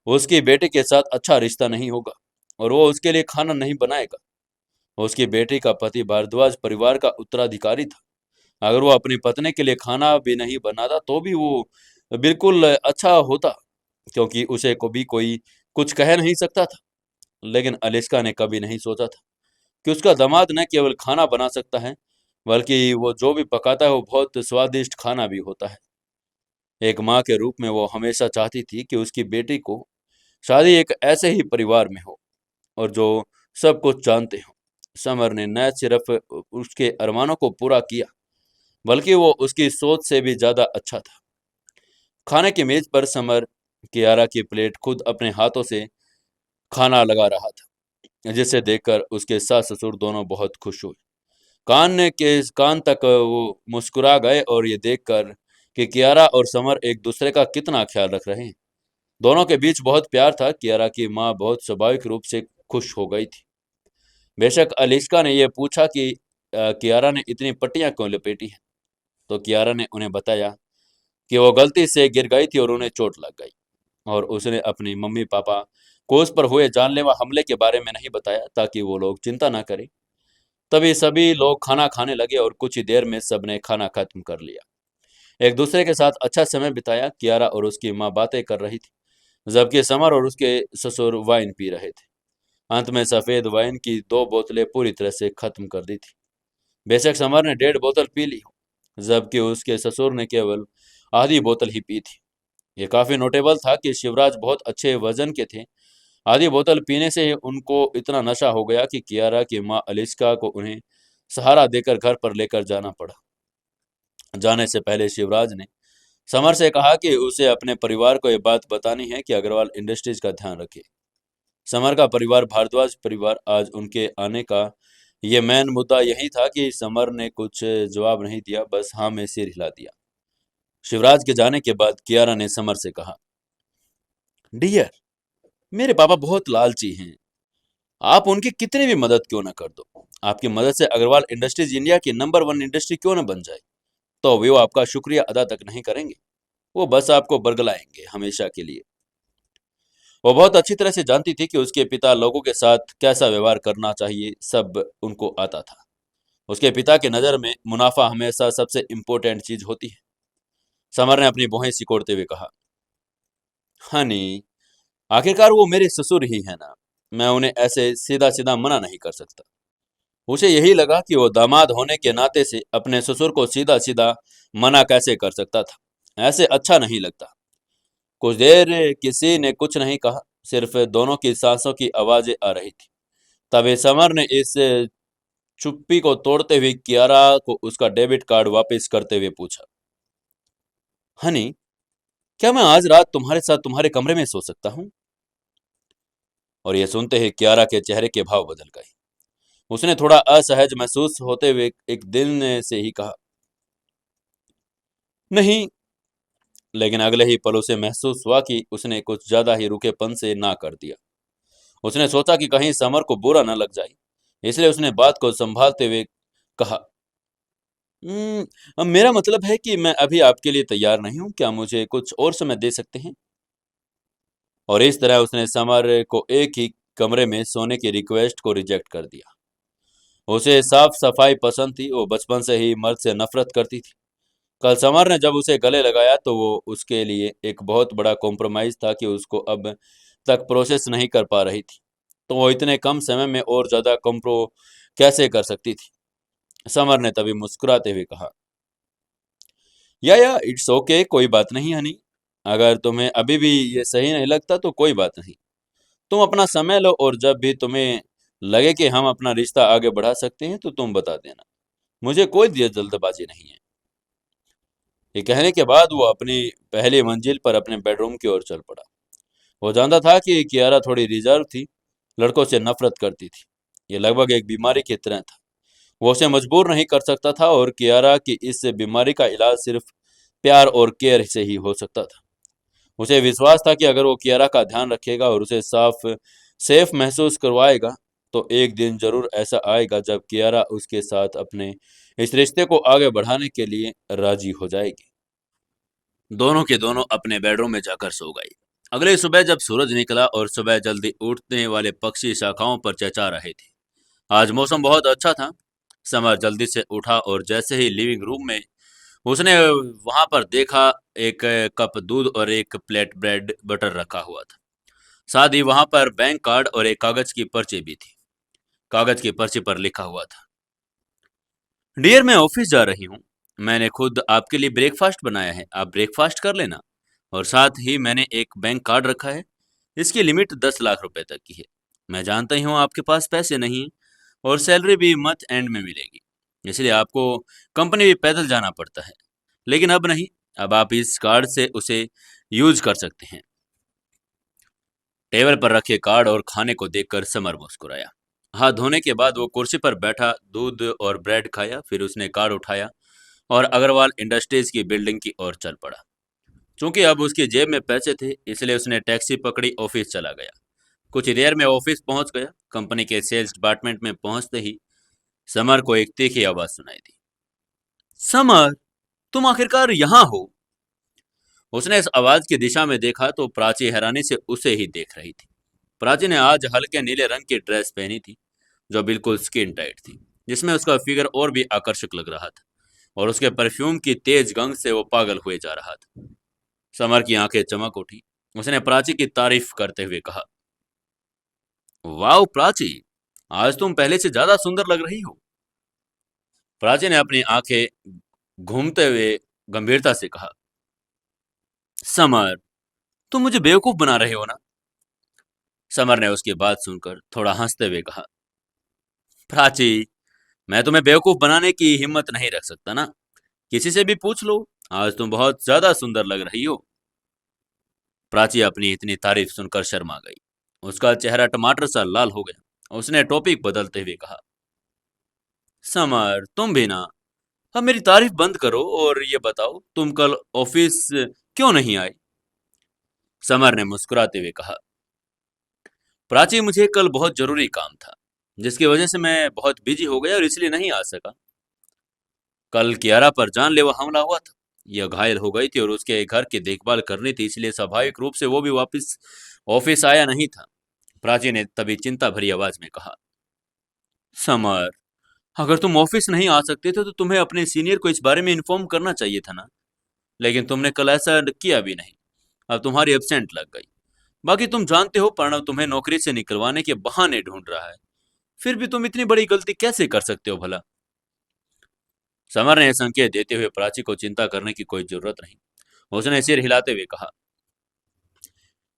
Speaker 1: उसकी बेटी के साथ अच्छा रिश्ता नहीं होगा और वो उसके लिए खाना नहीं बनाएगा। उसकी बेटी का पति भारद्वाज परिवार का उत्तराधिकारी था। अगर वो अपनी पत्नी के लिए खाना भी नहीं बनाता तो भी वो बिल्कुल अच्छा होता, क्योंकि उसे कभी कोई कुछ कह नहीं सकता था। लेकिन अलिस्का ने कभी नहीं सोचा था कि उसका दामाद न केवल खाना बना सकता है, बल्कि वो जो भी पकाता है वो बहुत स्वादिष्ट खाना भी होता है। एक माँ के रूप में वो हमेशा चाहती थी कि उसकी बेटी को शादी एक ऐसे ही परिवार में हो और जो सब कुछ जानते हो। समर ने न सिर्फ उसके अरमानों को पूरा किया, बल्कि वो उसकी सोच से भी ज्यादा अच्छा था। खाने की मेज पर समर कियारा की प्लेट खुद अपने हाथों से खाना लगा रहा था, जिसे देखकर उसके सास ससुर दोनों बहुत खुश हुए। कान तक वो मुस्कुरा गए और ये देखकर कि कियारा और समर एक दूसरे का कितना ख्याल रख रहे हैं। दोनों के बीच बहुत प्यार था। कियारा की माँ बहुत स्वाभाविक रूप से खुश हो गई थी। बेशक अलिस्का ने यह पूछा कि कियारा ने इतनी पट्टियां क्यों लपेटी हैं, तो कियारा ने उन्हें बताया कि वो गलती से गिर गई थी और उन्हें चोट लग गई, और उसने अपनी मम्मी पापा को उस पर हुए जानलेवा हमले के बारे में नहीं बताया ताकि वो लोग चिंता ना करें। तभी सभी लोग खाना खाने लगे और कुछ ही देर में सबने खाना खत्म कर लिया। एक दूसरे के साथ अच्छा समय बिताया। कियारा और उसकी माँ बातें कर रही थी, जबकि समर और उसके ससुर वाइन पी रहे थे। अंत में सफेद वाइन की 2 बोतलें पूरी तरह से खत्म कर दी थी। बेशक समर ने 1.5 बोतल पी ली, जबकि उसके ससुर ने केवल आधी बोतल ही पी थी। ये काफी नोटेबल था कि शिवराज बहुत अच्छे वजन के थे। आधी बोतल पीने से ही उनको इतना नशा हो गया कि कियारा की माँ अलिस्का को उन्हें सहारा देकर घर पर लेकर जाना पड़ा। जाने से पहले शिवराज ने समर से कहा कि उसे अपने परिवार को यह बात बतानी है कि अग्रवाल इंडस्ट्रीज का ध्यान रखे। समर का परिवार भारद्वाज परिवार, आज उनके आने का ये मेन मुद्दा यही था कि समर ने कुछ जवाब नहीं दिया, बस हाँ में सिर हिला दिया। शिवराज के जाने के बाद कियारा ने समर से कहा, डियर, मेरे पापा बहुत लालची हैं। आप उनकी कितनी भी मदद क्यों ना कर दो, आपकी मदद से अग्रवाल इंडस्ट्रीज इंडिया की नंबर 1 इंडस्ट्री क्यों ना बन जाए, तो वे वो आपका शुक्रिया अदा तक नहीं करेंगे। वो बस आपको बरगलाएंगे हमेशा के लिए। वो बहुत अच्छी तरह से जानती थी कि उसके पिता लोगों के साथ कैसा व्यवहार करना चाहिए, सब उनको आता था। उसके पिता की नज़र में मुनाफा हमेशा सबसे इम्पोर्टेंट चीज होती है। समर ने अपनी भौहें सिकोड़ते हुए कहा, हनी, आखिरकार वो मेरे ससुर ही है ना, मैं उन्हें ऐसे सीधा सीधा मना नहीं कर सकता। उसे यही लगा कि वो दामाद होने के नाते से अपने ससुर को सीधा सीधा मना कैसे कर सकता था। ऐसे अच्छा नहीं लगता। कुछ देर किसी ने कुछ नहीं कहा, सिर्फ दोनों की सांसों की आवाजें आ रही थी। तभी समर ने इस चुप्पी को तोड़ते हुए कियारा को उसका डेबिट कार्ड वापस करते हुए पूछा, हनी, क्या मैं आज रात तुम्हारे साथ तुम्हारे कमरे में सो सकता हूँ? और यह सुनते ही कियारा के चेहरे के भाव बदल गए। उसने थोड़ा असहज महसूस होते हुए एक दिन से ही कहा, नहीं। लेकिन अगले ही पल उसे महसूस हुआ कि उसने कुछ ज्यादा ही रुखेपन से ना कर दिया। उसने सोचा कि कहीं समर को बुरा न लग जाए, इसलिए उसने बात को संभालते हुए कहा, मेरा मतलब है कि मैं अभी आपके लिए तैयार नहीं हूं, क्या मुझे कुछ और समय दे सकते हैं? और इस तरह उसने समर को एक ही कमरे में सोने की रिक्वेस्ट को रिजेक्ट कर दिया। उसे साफ सफाई पसंद थी, वो बचपन से ही मर्द से नफरत करती थी। कल समर ने जब उसे गले लगाया तो वो उसके लिए एक बहुत बड़ा कॉम्प्रोमाइज था कि उसको अब तक प्रोसेस नहीं कर पा रही थी, तो वो इतने कम समय में और ज्यादा कॉम्प्रो कैसे कर सकती थी? समर ने तभी मुस्कुराते हुए कहा, या इट्स ओके, कोई बात नहीं हनी। अगर तुम्हें अभी भी ये सही नहीं लगता तो कोई बात नहीं। तुम अपना समय लो और जब भी तुम्हें लगे कि हम अपना रिश्ता आगे बढ़ा सकते हैं तो तुम बता देना। मुझे कोई जल्दबाजी नहीं है। ये कहने के बाद वो अपनी पहली मंजिल पर अपने बेडरूम की ओर चल पड़ा। वो जानता था कि कियारा थोड़ी रिजर्व थी, लड़कों से नफरत करती थी। ये लगभग एक बीमारी की तरह था। वो उसे मजबूर नहीं कर सकता था और कियारा की इस बीमारी का इलाज सिर्फ प्यार और केयर से ही हो सकता था। उसे विश्वास था कि अगर वो कियारा का ध्यान रखेगा और उसे साफ सेफ महसूस करवाएगा, तो एक दिन जरूर ऐसा आएगा जब कियारा उसके साथ अपने इस रिश्ते को आगे बढ़ाने के लिए राजी हो जाएगी। दोनों के दोनों अपने बेडरूम में जाकर सो गए। अगले सुबह जब सूरज निकला और सुबह जल्दी उठने वाले पक्षी शाखाओं पर चहचहा रहे थे। आज मौसम बहुत अच्छा था। समर जल्दी से उठा और जैसे ही लिविंग रूम में उसने वहां पर देखा, एक कप दूध और एक प्लेट ब्रेड बटर रखा हुआ था। साथ ही वहां पर बैंक कार्ड और एक कागज की पर्ची भी थी। कागज की पर्ची पर लिखा हुआ था, डियर, मैं ऑफिस जा रही हूँ। मैंने खुद आपके लिए ब्रेकफास्ट बनाया है, आप ब्रेकफास्ट कर लेना। और साथ ही मैंने एक बैंक कार्ड रखा है, इसकी लिमिट 10 लाख रुपए तक की है। मैं जानता ही हूँ आपके पास पैसे नहीं हैं और सैलरी भी मंथ एंड में मिलेगी, इसलिए आपको कंपनी भी पैदल जाना पड़ता है। लेकिन अब नहीं, अब आप इस कार्ड से उसे यूज कर सकते हैं। टेबल पर रखे कार्ड और खाने को देखकर समर मुस्कुराया। हाथ धोने के बाद वो कुर्सी पर बैठा दूध और ब्रेड खाया, फिर उसने कार्ड उठाया और अग्रवाल इंडस्ट्रीज की बिल्डिंग की ओर चल पड़ा। चूंकि अब उसकी जेब में पैसे थे, इसलिए उसने टैक्सी पकड़ी, ऑफिस चला गया। कुछ ही देर में ऑफिस पहुंच गया। कंपनी के सेल्स डिपार्टमेंट में पहुंचते ही समर को एक तीखी आवाज सुनाई दी, समर, तुम आखिरकार यहाँ हो? उसने इस आवाज की दिशा में देखा तो प्राची हैरानी से उसे ही देख रही थी। प्राची ने आज हल्के नीले रंग की ड्रेस पहनी थी, जो बिल्कुल स्किन टाइट थी, जिसमें उसका फिगर और भी आकर्षक लग रहा था, और उसके परफ्यूम की तेज गंध से वो पागल हुए जा रहा था। समर की आंखें चमक उठी। उसने प्राची की तारीफ करते हुए कहा, वाह प्राची, आज तुम पहले से ज्यादा सुंदर लग रही हो। प्राची ने अपनी आंखें घूमते हुए गंभीरता से कहा, समर, तुम मुझे बेवकूफ बना रहे हो ना? समर ने उसकी बात सुनकर थोड़ा हंसते हुए कहा, प्राची, मैं तुम्हें बेवकूफ बनाने की हिम्मत नहीं रख सकता ना। किसी से भी पूछ लो, आज तुम बहुत ज्यादा सुंदर लग रही हो। प्राची अपनी इतनी तारीफ सुनकर शर्मा गई। उसका चेहरा टमाटर सा लाल हो गया। उसने टॉपिक बदलते हुए कहा, समर, तुम भी ना, अब मेरी तारीफ बंद करो और ये बताओ तुम कल ऑफिस क्यों नहीं आए? समर ने मुस्कुराते हुए कहा, प्राची, मुझे कल बहुत जरूरी काम था, जिसकी वजह से मैं बहुत बिजी हो गया और इसलिए नहीं आ सका। कल कियारा पर जानलेवा हमला हुआ था। यह घायल हो गई थी और उसके घर की देखभाल करनी थी, इसलिए स्वाभाविक रूप से वो भी वापस ऑफिस आया नहीं था। प्राची ने तभी चिंता भरी आवाज में कहा, समर, अगर तुम ऑफिस नहीं आ सकते थे तो तुम्हें अपने सीनियर को इस बारे में इन्फॉर्म करना चाहिए था ना। लेकिन तुमने कल ऐसा किया भी नहीं। अब तुम्हारी एब्सेंट लग गई। बाकी तुम जानते हो प्रणव तुम्हें नौकरी से निकलवाने के बहाने ढूंढ रहा है, फिर भी तुम इतनी बड़ी गलती कैसे कर सकते हो भला? समर ने संकेत देते हुए प्राची को चिंता करने की कोई जरूरत नहीं। उसने सिर हिलाते हुए कहा,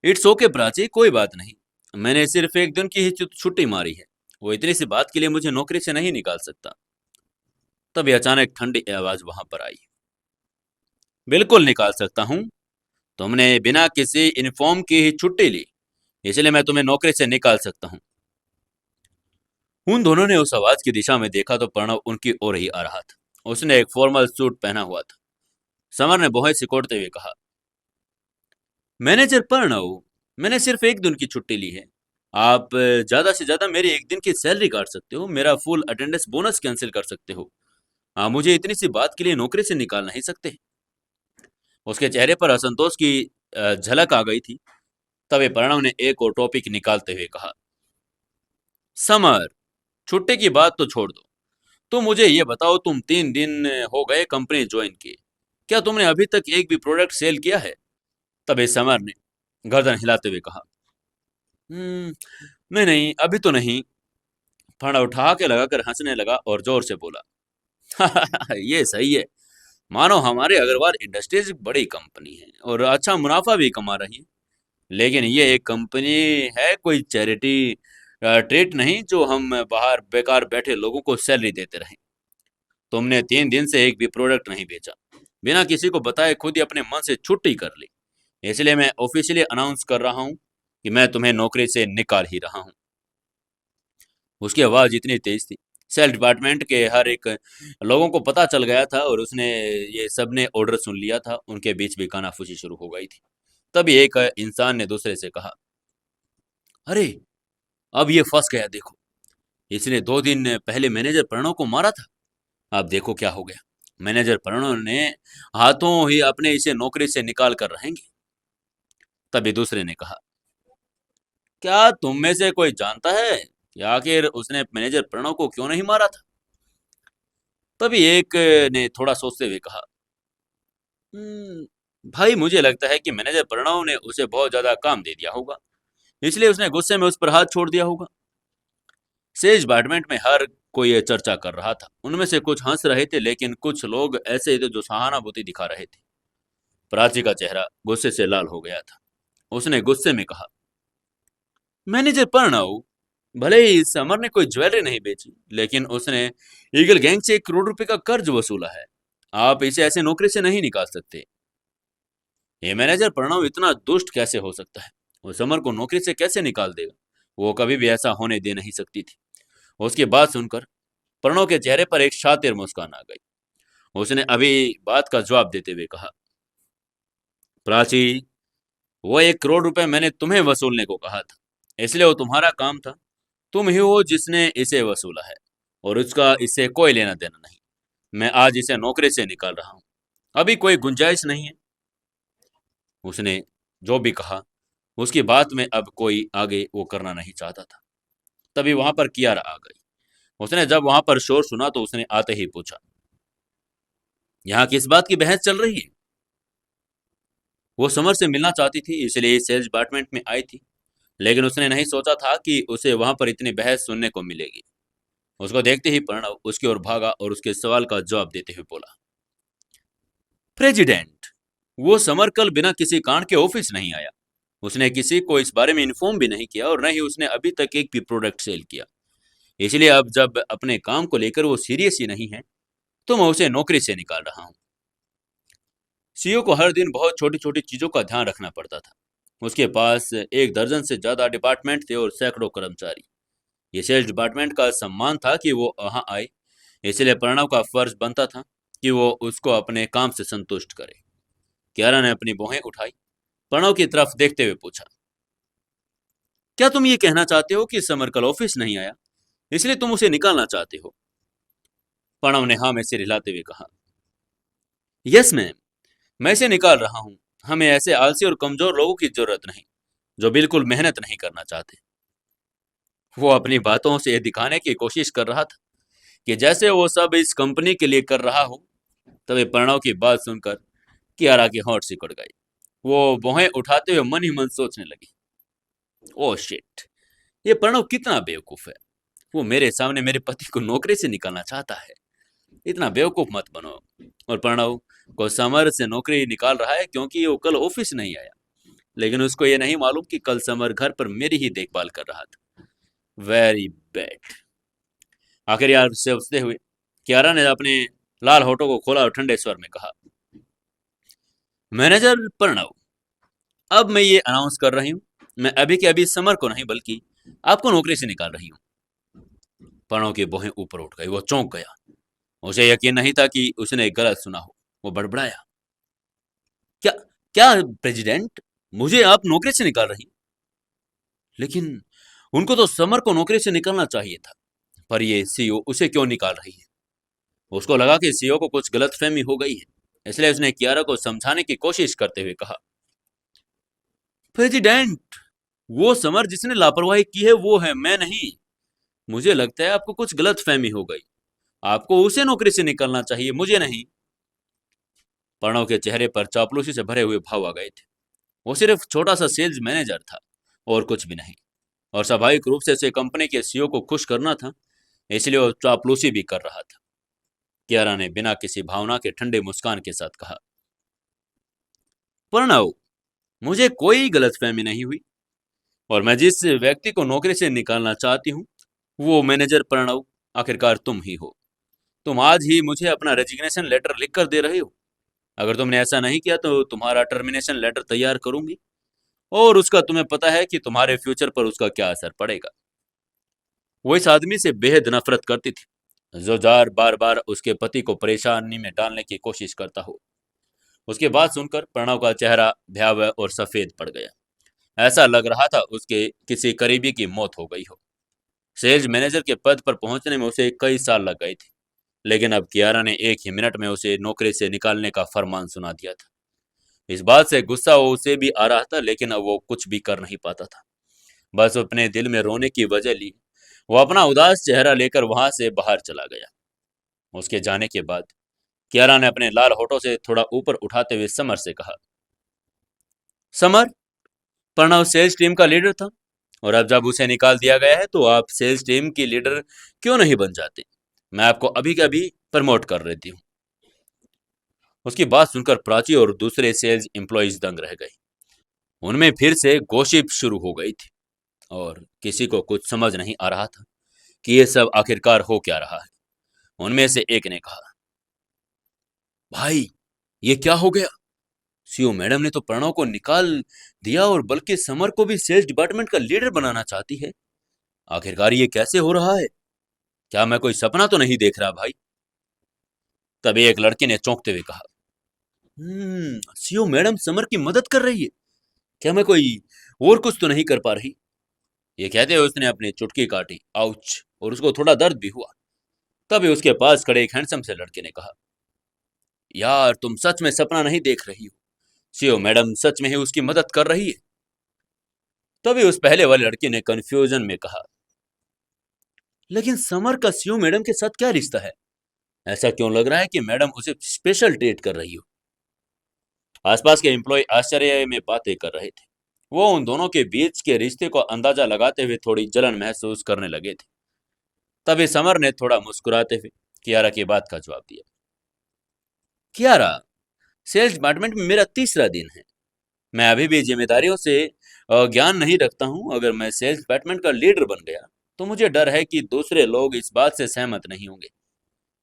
Speaker 1: इट्स ओके प्राची, कोई बात नहीं। मैंने सिर्फ एक दिन की ही छुट्टी मारी है। वो इतनी सी बात के लिए मुझे नौकरी से नहीं निकाल सकता। तभी अचानक ठंडी आवाज वहां पर आई, बिल्कुल निकाल सकता हूं। तुमने बिना किसी इन्फॉर्म की ही छुट्टी ली। इसलिए मैं तुम्हें नौकरी से निकाल सकता हूँ। उन दोनों ने उस आवाज की दिशा में देखा तो प्रणव उनकी ओर ही आ रहा था। उसने एक फॉर्मल सूट पहना हुआ था। समर ने भौहें सिकोड़ते हुए कहा, मैनेजर प्रणव, मैंने सिर्फ एक दिन की छुट्टी ली है। आप ज्यादा से ज्यादा मेरी एक दिन की सैलरी काट सकते हो, मेरा फुल अटेंडेंस बोनस कैंसिल कर सकते हो। मुझे इतनी सी बात के लिए नौकरी से निकाल नहीं सकते। उसके चेहरे पर असंतोष की झलक आ गई थी। तभी प्रणव ने एक और टॉपिक निकालते हुए कहा, समर, छुट्टी की बात तो छोड़ दो। तुम मुझे ये बताओ, तुम 3 दिन हो गए कंपनी ज्वाइन किए, क्या तुमने अभी तक एक भी प्रोडक्ट सेल किया है? तभी समर ने गर्दन हिलाते हुए कहा, "हम्म, नहीं नहीं, अभी तो नहीं।" फंडा उठा के लगाकर हंसने लगा और जोर से बोला, ये सही है। मानो हमारे अग्रवाल इंडस्ट्रीज एक बड़ी कंपनी है और अच्छा मुनाफा भी कमा रही है, लेकिन ये एक कंपनी है, कोई चैरिटी ट्रीट नहीं जो हम बाहर बेकार बैठे लोगों को सैलरी देते रहें। तुमने 3 दिन से एक भी प्रोडक्ट नहीं बेचा, बिना किसी को बताए खुद ही अपने मन से छुट्टी कर ली। इसलिए मैं ऑफिशियली अनाउंस कर रहा हूँ कि मैं तुम्हें नौकरी से निकाल ही रहा हूँ। उसकी आवाज़ इतनी तेज थी, सेल डिपार्टमेंट के हर एक लोगों को पता चल गया था और उसने ये सब ने ऑर्डर सुन लिया था। उनके बीच भी कानाफूसी शुरू हो गई थी। तभी एक इंसान ने दूसरे से कहा, अरे, अब ये फंस गया देखो। इसने 2 दिन पहले मैनेजर प्रणव को मारा था। अब देखो क्या हो गया। मैनेजर प्रणव ने हाथों ही अपने इसे नौकरी से निकाल कर रहेंगे। तभी दूसरे ने कहा, क्या तुम में से कोई जानता है कि आखिर उसने मैनेजर प्रणव को क्यों नहीं मारा था? तभी एक ने थोड़ा सोचते हुए कहा, भाई, मुझे लगता है कि मैनेजर प्रणव ने उसे बहुत ज्यादा काम दे दिया होगा, इसलिए उसने गुस्से में उस पर हाथ छोड़ दिया होगा। सेज अपार्टमेंट में हर कोई ये चर्चा कर रहा था। उनमें से कुछ हंस रहे थे, लेकिन कुछ लोग ऐसे थे जो सहानुभूति दिखा रहे थे। प्राची का चेहरा गुस्से से लाल हो गया था। उसने गुस्से में कहा, मैनेजर प्रणव, भले ही समर ने कोई ज्वेलरी नहीं बेची, लेकिन उसने ईगल गैंग से 1 करोड़ रुपए का कर्ज वसूला है। आप इसे ऐसे नौकरी से नहीं निकाल सकते। ये मैनेजर प्रणव इतना दुष्ट कैसे हो सकता है? वो समर को नौकरी से कैसे निकाल देगा? वो कभी भी ऐसा होने दे नहीं सकती थी। उसकी बात सुनकर प्रणव के चेहरे पर एक शातिर मुस्कान आ गई। उसने अभी बात का जवाब देते हुए कहा, प्राची, वो 1 करोड़ रुपए मैंने तुम्हें वसूलने को कहा था, इसलिए वो तुम्हारा काम था। तुम ही हो जिसने इसे वसूला है और उसका इससे कोई लेना देना नहीं। मैं आज इसे नौकरी से निकाल रहा हूँ। अभी कोई गुंजाइश नहीं है। उसने जो भी कहा, उसकी बात में अब कोई आगे वो करना नहीं चाहता था। तभी वहां पर कियारा आ गई। उसने जब वहां पर शोर सुना तो उसने आते ही पूछा, यहाँ किस बात की बहस चल रही है? वो समर से मिलना चाहती थी, इसलिए सेल्स डिपार्टमेंट में आई थी, लेकिन उसने नहीं सोचा था कि उसे वहां पर इतनी बहस सुनने को मिलेगी। उसको देखते ही प्रणव उसकी ओर भागा और उसके सवाल का जवाब देते हुए बोला, प्रेसिडेंट, वो समर कल बिना किसी कारण के ऑफिस नहीं आया। उसने किसी को इस बारे में इन्फॉर्म भी नहीं किया और न ही उसने अभी तक एक भी प्रोडक्ट सेल किया। इसलिए अब जब अपने काम को लेकर वो सीरियस ही नहीं है, तो मैं उसे नौकरी से निकाल रहा हूँ। सीईओ को हर दिन बहुत छोटी छोटी चीजों का ध्यान रखना पड़ता था। उसके पास 1 दर्जन से ज्यादा डिपार्टमेंट थे और सैकड़ों कर्मचारी। ये सेल्स डिपार्टमेंट का सम्मान था कि वो वहां आए, इसलिए प्रणव का फर्ज बनता था कि वो उसको अपने काम से संतुष्ट करे। कियारा ने अपनी भौहें उठाई, प्रणव की तरफ देखते हुए पूछा, क्या तुम ये कहना चाहते हो कि समर कल ऑफिस नहीं आया, इसलिए तुम उसे निकालना चाहते हो? प्रणव ने हाँ में सिर हिलाते हुए कहा, यस मैम, मैं इसे निकाल रहा हूँ। हमें ऐसे आलसी और कमजोर लोगों की जरूरत नहीं, जो बिल्कुल मेहनत नहीं करना चाहते। वो अपनी बातों से ये दिखाने की कोशिश कर रहा था कि जैसे वो सब इस कंपनी के लिए कर रहा हो। तभी प्रणव की बात सुनकर कियारा की होंठ सिकुड़ गई। वो भौहें उठाते हुए मन ही मन सोचने लगी, ओ शिट, ये प्रणव कितना बेवकूफ है। वो मेरे सामने मेरे पति को नौकरी से निकालना चाहता है। इतना बेवकूफ मत बनो। और प्रणव को समर से नौकरी निकाल रहा है क्योंकि वो कल ऑफिस नहीं आया, लेकिन उसको ये नहीं मालूम कि कल समर घर पर मेरी ही देखभाल कर रहा था। Very bad. आखिर यार से सोचते हुए कियारा ने अपने लाल होठों को खोला और ठंडे स्वर में कहा, मैनेजर प्रणव, अब मैं ये अनाउंस कर रही हूँ मैं अभी के अभी समर को नहीं बल्कि आपको नौकरी से निकाल रही हूँ। प्रणव की भौहें ऊपर उठ गई। वो चौंक गया। उसे यकीन नहीं था कि उसने गलत सुना हो। वो बड़बड़ाया, क्या क्या प्रेसिडेंट, मुझे आप नौकरी से निकाल रही? लेकिन उनको तो समर को नौकरी से निकालना चाहिए था, पर ये सीईओ उसे क्यों निकाल रही है? उसको लगा कि सीईओ को कुछ गलतफहमी हो गई है, इसलिए उसने कियारा को समझाने की कोशिश करते हुए कहा, प्रेसिडेंट, वो समर जिसने लापरवाही की है वो है, मैं नहीं। मुझे लगता है आपको कुछ गलतफहमी हो गई। आपको उसे नौकरी से निकालना चाहिए, मुझे नहीं। प्रणव के चेहरे पर चापलूसी से भरे हुए भाव आ गए थे। वो सिर्फ छोटा सा सेल्स मैनेजर था और कुछ भी नहीं। और स्वाभाविक रूप से उसे कंपनी के सीईओ को खुश करना था, इसलिए वो चापलूसी भी कर रहा था। कियारा ने बिना किसी भावना के ठंडे मुस्कान के साथ कहा, प्रणव, मुझे कोई गलतफहमी नहीं हुई और मैं जिस व्यक्ति को नौकरी से निकालना चाहती हूँ वो मैनेजर प्रणव आखिरकार तुम ही हो। तुम आज ही मुझे अपना रेजिग्नेशन लेटर लिख कर दे रहे हो। अगर तुमने ऐसा नहीं किया तो तुम्हारा टर्मिनेशन लेटर तैयार करूंगी और उसका तुम्हें पता है कि तुम्हारे फ्यूचर पर उसका क्या असर पड़ेगा। वो इस आदमी से बेहद नफरत करती थी जो जार बार बार उसके पति को परेशानी में डालने की कोशिश करता हो। उसकी बात सुनकर प्रणव का चेहरा भयावह और सफेद पड़ गया। ऐसा लग रहा था उसके किसी करीबी की मौत हो गई हो। सेल्स मैनेजर के पद पर पहुंचने में उसे कई साल लग गए थे, लेकिन अब कियारा ने एक ही मिनट में उसे नौकरी से निकालने का फरमान सुना दिया था। इस बात से गुस्सा वो उसे भी आ रहा था, लेकिन अब वो कुछ भी कर नहीं पाता था। बस अपने दिल में रोने की वजह ली वो अपना उदास चेहरा लेकर वहां से बाहर चला गया। उसके जाने के बाद कियारा ने अपने लाल होठों से थोड़ा ऊपर उठाते हुए समर से कहा, समर, प्रणव सेल्स टीम का लीडर था और अब जब उसे निकाल दिया गया है तो आप सेल्स टीम की लीडर क्यों नहीं बन जाते? मैं आपको अभी के अभी प्रमोट कर देती हूँ। उसकी बात सुनकर प्राची और दूसरे सेल्स एम्प्लॉइज दंग रह गए। उनमें फिर से गॉसिप शुरू हो गई थी और किसी को कुछ समझ नहीं आ रहा था कि ये सब आखिरकार हो क्या रहा है। उनमें से एक ने कहा, भाई, ये क्या हो गया? सीईओ मैडम ने तो प्रणव को निकाल दिया और बल्कि समर को भी सेल्स डिपार्टमेंट का लीडर बनाना चाहती है। आखिरकार ये कैसे हो रहा है? क्या मैं कोई सपना तो नहीं देख रहा भाई? तभी एक लड़के ने चौंकते हुए कहा, सीईओ मैडम समर की मदद कर रही है। क्या मैं कोई और कुछ तो नहीं कर पा रही? ये कहते हुए उसने अपनी चुटकी काटी, आउच, और उसको थोड़ा दर्द भी हुआ। तभी उसके पास खड़े एक हैंडसम से लड़के ने कहा, यार तुम सच में सपना नहीं देख रही हो, सीईओ मैडम सच में ही उसकी मदद कर रही है। तभी उस पहले वाले लड़के ने कंफ्यूजन में कहा, लेकिन समर का सीईओ मैडम के साथ क्या रिश्ता है? ऐसा क्यों लग रहा है कि मैडम उसे स्पेशल ट्रीट कर रही हो? आसपास के एम्प्लॉय आश्चर्य में बातें कर रहे थे। वो उन दोनों के बीच के रिश्ते को अंदाजा लगाते हुए थोड़ी जलन महसूस करने लगे थे। तभी समर ने थोड़ा मुस्कुराते हुए कियारा की बात का जवाब दिया, कियारा, सेल्स डिपार्टमेंट में मेरा तीसरा दिन है। मैं अभी भी जिम्मेदारियों से ज्ञान नहीं रखता हूँ। अगर मैं सेल्स डिपार्टमेंट का लीडर बन गया तो मुझे डर है कि दूसरे लोग इस बात से सहमत नहीं होंगे।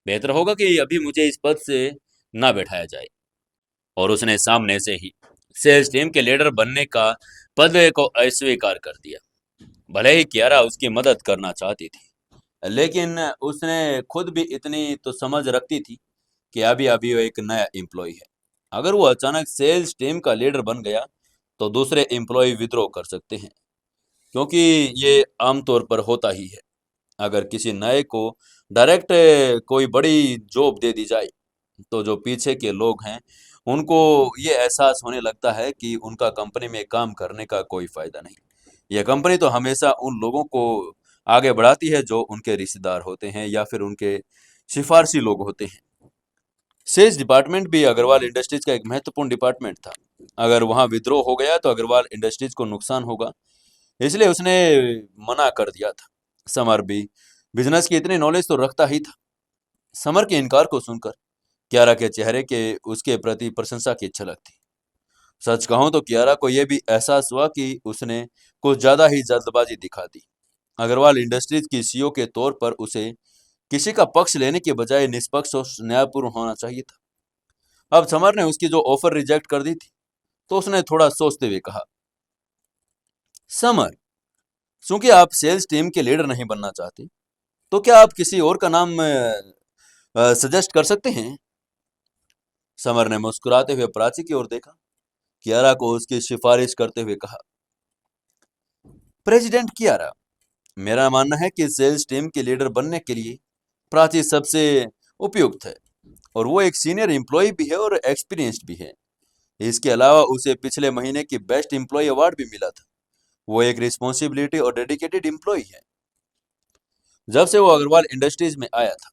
Speaker 1: बेहतर होगा कि अभी मुझे इस पद से ना बैठाया जाए। और उसने सामने से ही सेल्स टीम के लीडर बनने का पद को अस्वीकार कर दिया। भले ही कियारा उसकी मदद करना चाहती थी, लेकिन उसने खुद भी इतनी तो समझ रखती थी कि अभी अभी वो एक नया एम्प्लॉय है। अगर वो अचानक सेल्स टीम का लीडर बन गया तो दूसरे एम्प्लॉय विद्रोह कर सकते हैं, क्योंकि ये आमतौर पर होता ही है। अगर किसी नए को डायरेक्ट कोई बड़ी जॉब दे दी जाए तो जो पीछे के लोग हैं उनको ये एहसास होने लगता है कि उनका कंपनी में काम करने का कोई फायदा नहीं। यह कंपनी तो हमेशा उन लोगों को आगे बढ़ाती है जो उनके रिश्तेदार होते हैं या फिर उनके सिफारशी लोग होते हैं। सेल्स डिपार्टमेंट भी अग्रवाल इंडस्ट्रीज का एक महत्वपूर्ण डिपार्टमेंट था। अगर वहां विद्रोह हो गया तो अग्रवाल इंडस्ट्रीज को नुकसान होगा, इसलिए उसने मना कर दिया था। समर भी बिजनेस की इतनी नॉलेज तो रखता ही था। समर के इनकार को सुनकर कियारा के चेहरे के उसके प्रति प्रशंसा की झलक थी। सच कहूं तो कियारा को यह भी एहसास हुआ कि उसने कुछ ज्यादा ही जल्दबाजी दिखा दी। अग्रवाल इंडस्ट्रीज की सीईओ के तौर पर उसे किसी का पक्ष लेने के बजाय निष्पक्ष और न्यायपूर्ण होना चाहिए था। अब समर ने उसकी जो ऑफर रिजेक्ट कर दी थी तो उसने थोड़ा सोचते हुए कहा,
Speaker 2: समर, चूंकि आप सेल्स टीम के लीडर नहीं बनना चाहते, तो क्या आप किसी और का नाम सजेस्ट कर सकते हैं? समर ने मुस्कुराते हुए प्राची की ओर देखा। कियारा को उसकी सिफारिश करते हुए कहा, प्रेसिडेंट कियारा, मेरा मानना है कि सेल्स टीम के लीडर बनने के लिए प्राची सबसे उपयुक्त है, और वो एक सीनियर एम्प्लॉय भी है और एक्सपीरियंस्ड भी है। इसके अलावा उसे पिछले महीने की बेस्ट एम्प्लॉय अवार्ड भी मिला था। वो एक रिस्पॉन्सिबिलिटी और डेडिकेटेड एम्प्लॉय है। जब से वो अग्रवाल इंडस्ट्रीज में आया था,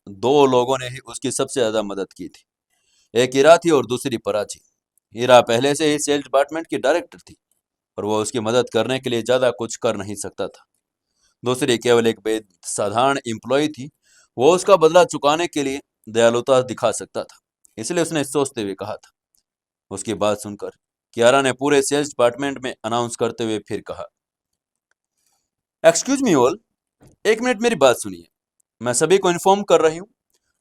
Speaker 2: दो लोगों ने ही उसकी सबसे ज्यादा मदद की थी। एक ईरा थी और दूसरी प्राची। ईरा पहले से ही सेल्स डिपार्टमेंट की डायरेक्टर थी, और वो उसकी मदद करने के लिए ज्यादा कुछ कर नहीं सकता था। दूसरी केवल एक साधारण एम्प्लॉय थी। वो उसका बदला चुकाने के लिए दयालुता दिखा सकता था, इसलिए उसने सोचते हुए कहा था। उसकी बात सुनकर कियारा ने पूरे सेल्स डिपार्टमेंट में अनाउंस करते हुए फिर कहा, एक्सक्यूज मी ऑल, एक मिनट मेरी बात सुनिए। मैं सभी को इन्फॉर्म कर रही हूँ,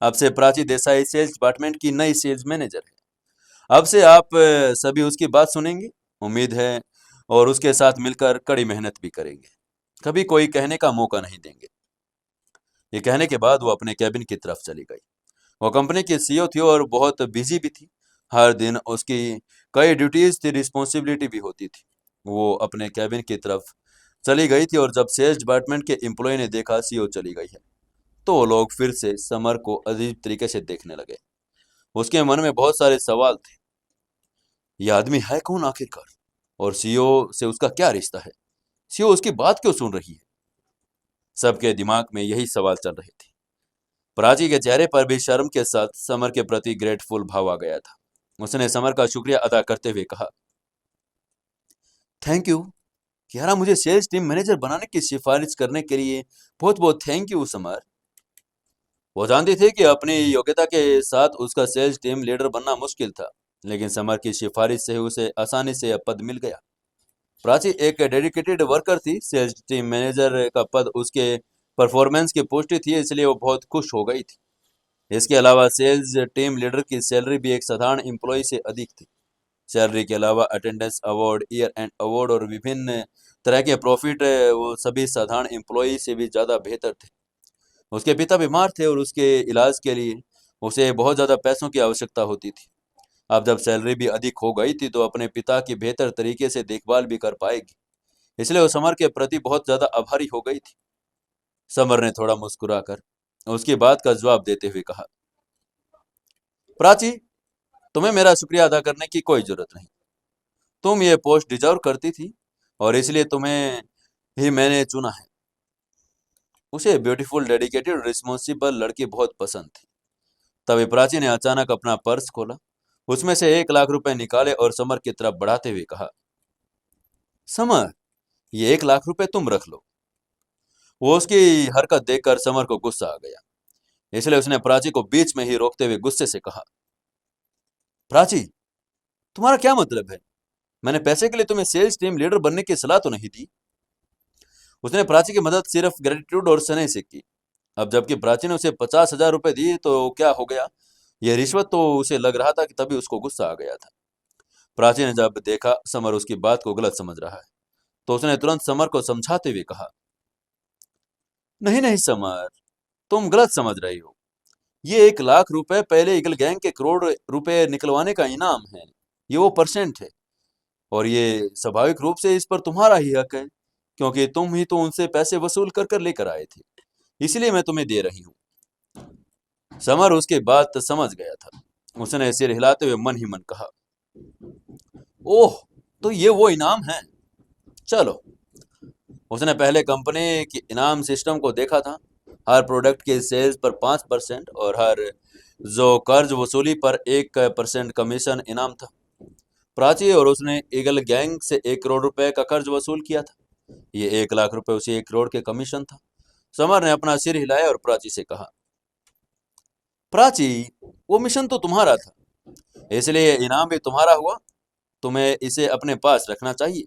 Speaker 2: अब से प्राची देसाई सेल्स डिपार्टमेंट की नई सेल्स मैनेजर है। अब से आप सभी उसकी बात सुनेंगे, उम्मीद है, और उसके साथ मिलकर कड़ी मेहनत भी करेंगे। कभी कोई कहने का मौका नहीं देंगे। ये कहने के बाद वो अपने कैबिन की तरफ चली गई। वो कंपनी की सीईओ थी और बहुत बिजी भी थी। हर दिन उसकी कई ड्यूटीज थी, रिस्पॉन्सिबिलिटी भी होती थी। वो अपने कैबिन की तरफ चली गई थी, और जब सेल्स डिपार्टमेंट के एम्प्लॉय ने देखा सीईओ चली गई है, तो वो लोग फिर से समर को अजीब तरीके से देखने लगे। उसके मन में बहुत सारे सवाल थे। यह आदमी है कौन आखिरकार, और सीईओ से उसका क्या रिश्ता है? सीईओ उसकी बात क्यों सुन रही है? सबके दिमाग में यही सवाल चल रहे थे। प्राची के चेहरे पर भी शर्म के साथ समर के प्रति ग्रेटफुल भाव आ गया था। उसने समर का शुक्रिया अदा करते हुए कहा, थैंक यू कियारा, मुझे सेल्स टीम मैनेजर बनाने की सिफारिश करने के लिए बहुत बहुत थैंक यू समर। वो जानती थी कि अपनी योग्यता के साथ उसका सेल्स टीम लीडर बनना मुश्किल था, लेकिन समर की सिफारिश से उसे आसानी से यह पद मिल गया। प्राची एक डेडिकेटेड वर्कर थी। सेल्स टीम मैनेजर का पद उसके परफॉर्मेंस की पुष्टि थी, इसलिए वो बहुत खुश हो गई थी। इसके अलावा सेल्स टीम लीडर की सैलरी भी एक साधारण एम्प्लॉय से अधिक थी। सैलरी के अलावा attendance award, year and award और विभिन्न तरह के प्रॉफिट वो सभी साधारण एम्प्लॉय से भी ज़्यादा बेहतर थे। उसके पिता बीमार थे और उसके इलाज के लिए उसे बहुत ज़्यादा पैसों की आवश्यकता होती थी। अब जब सैलरी भी अधिक हो गई थी, तो अपने पिता की बेहतर तरीके से देखभाल भी कर पाएगी, इसलिए वो समर के प्रति बहुत ज़्यादा आभारी हो गई थी। समर ने थोड़ा मुस्कुराकर उसकी बात का जवाब देते हुए कहा, प्राची, तुम्हें मेरा शुक्रिया अदा करने की कोई जरूरत नहीं। तुम ये पोस्ट डिजर्व करती थी, और इसलिए तुम्हें ही मैंने चुना है। उसे ब्यूटीफुल, डेडिकेटेड, रिस्पॉन्सिबल लड़की बहुत पसंद थी। तभी प्राची ने अचानक अपना पर्स खोला, उसमें से 1 लाख रुपए निकाले और समर की तरफ बढ़ाते हुए कहा, समर, ये 1 लाख रुपए तुम रख लो। वो उसकी हरकत देखकर समर को गुस्सा आ गया, इसलिए उसने प्राची को बीच में ही रोकते हुए गुस्से से कहा, प्राची, तुम्हारा क्या मतलब है? मैंने पैसे के लिए तुम्हें सेल्स टीम लीडर बनने की सलाह तो नहीं दी। उसने प्राची की मदद सिर्फ ग्रेटिट्यूड और स्नेह से की। अब जबकि प्राची ने उसे 50,000 रुपए दिए, तो क्या हो गया? यह रिश्वत तो उसे लग रहा था कि तभी उसको गुस्सा आ गया था। प्राची ने जब देखा समर उसकी बात को गलत समझ रहा है, तो उसने तुरंत समर को समझाते हुए कहा, नहीं नहीं समर, तुम गलत समझ रही हो। ये 1 लाख रुपए पहले ईगल गैंग के करोड़ रुपए निकलवाने का इनाम है। ये वो परसेंट है, और ये स्वाभाविक रूप से इस पर तुम्हारा ही हक है, क्योंकि तुम ही तो उनसे पैसे वसूल कर कर लेकर आए थे, इसलिए मैं तुम्हें दे रही हूँ। समर उसकी बात समझ गया था। उसने सिर हिलाते हुए मन ही मन कहा, ओह, तो ये वो इनाम है। चलो। उसने पहले कंपनी की इनाम सिस्टम को देखा था। हर प्रोडक्ट के सेल्स पर 5% और हर जो कर्ज वसूली पर 1% कमीशन इनाम था। प्राची और उसने ईगल गैंग से 1 करोड़ रुपए का कर्ज वसूल किया था। ये 1 लाख रुपए उसे 1 करोड़ के कमीशन था। समर ने अपना सिर हिलाया और प्राची से कहा, प्राची, वो मिशन तो तुम्हारा था, इसलिए इनाम भी तुम्हारा हुआ। तुम्हें इसे अपने पास रखना चाहिए।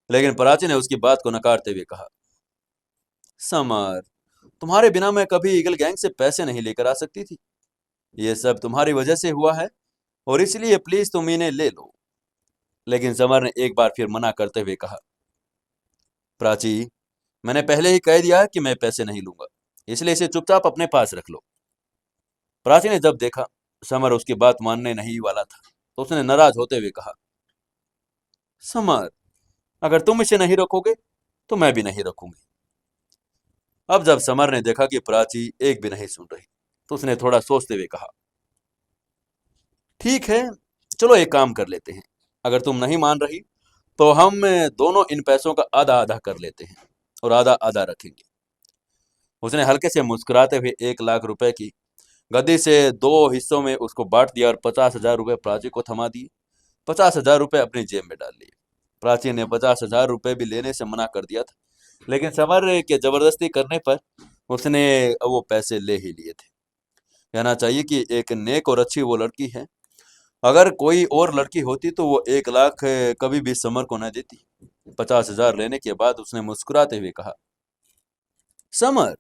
Speaker 2: लेकिन प्राची ने उसकी बात को नकारते हुए कहा, समर, तुम्हारे बिना मैं कभी ईगल गैंग से पैसे नहीं लेकर आ सकती थी। ये सब तुम्हारी वजह से हुआ है, और इसलिए प्लीज तुम इन्हें ले लो। लेकिन समर ने एक बार फिर मना करते हुए कहा, प्राची, मैंने पहले ही कह दिया है कि मैं पैसे नहीं लूंगा, इसलिए इसे चुपचाप अपने पास रख लो। प्राची ने जब देखा समर उसकी बात मानने नहीं वाला था, तो उसने नाराज होते हुए कहा, समर, अगर तुम इसे नहीं रखोगे तो मैं भी नहीं रखूंगी। अब जब समर ने देखा कि प्राची एक भी नहीं सुन रही, तो उसने थोड़ा सोचते हुए कहा, ठीक है, चलो एक काम कर लेते हैं। अगर तुम नहीं मान रही तो हम दोनों इन पैसों का आधा आधा कर लेते हैं और आधा आधा रखेंगे। उसने हल्के से मुस्कुराते हुए 1 लाख रुपए की गद्दी से 2 हिस्सों में उसको बांट दिया और 50,000 रुपए प्राची को थमा दिए। 50,000 रुपए अपनी जेब में डाल लिए। प्राची ने 50,000 रुपए भी लेने से मना कर दिया था, लेकिन समर के जबरदस्ती करने पर उसने वो पैसे ले ही लिए थे। कहना चाहिए कि एक नेक और अच्छी वो लड़की है। अगर कोई और लड़की होती तो वो 1 लाख कभी भी समर को न देती। 50,000 लेने के बाद उसने मुस्कुराते हुए कहा, समर,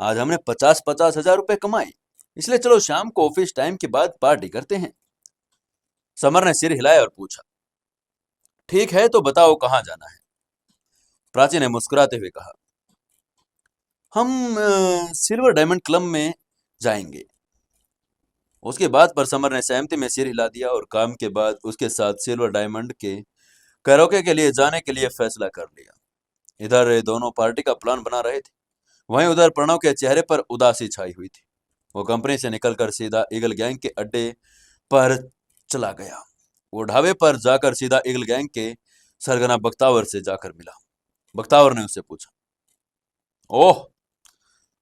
Speaker 2: आज हमने 50,000 कमाए, इसलिए चलो शाम को ऑफिस टाइम के बाद पार्टी करते हैं। समर ने सिर हिलाया और पूछा, ठीक है, तो बताओ कहाँ जाना है। प्राची ने मुस्कुराते हुए कहा, हम सिल्वर डायमंड क्लब में जाएंगे। उसके बाद पर समर ने सहमति में सिर हिला दिया और काम के बाद उसके साथ सिल्वर डायमंड के कैरोके के लिए जाने के लिए फैसला कर लिया। इधर दोनों पार्टी का प्लान बना रहे थे, वहीं उधर प्रणव के चेहरे पर उदासी छाई हुई थी। वो कंपनी से निकलकर सीधा ईगल गैंग के अड्डे पर चला गया। वो ढाबे पर जाकर सीधा ईगल गैंग के सरगना बख्तावर से जाकर मिला। बख्तावर ने उससे पूछा, ओह,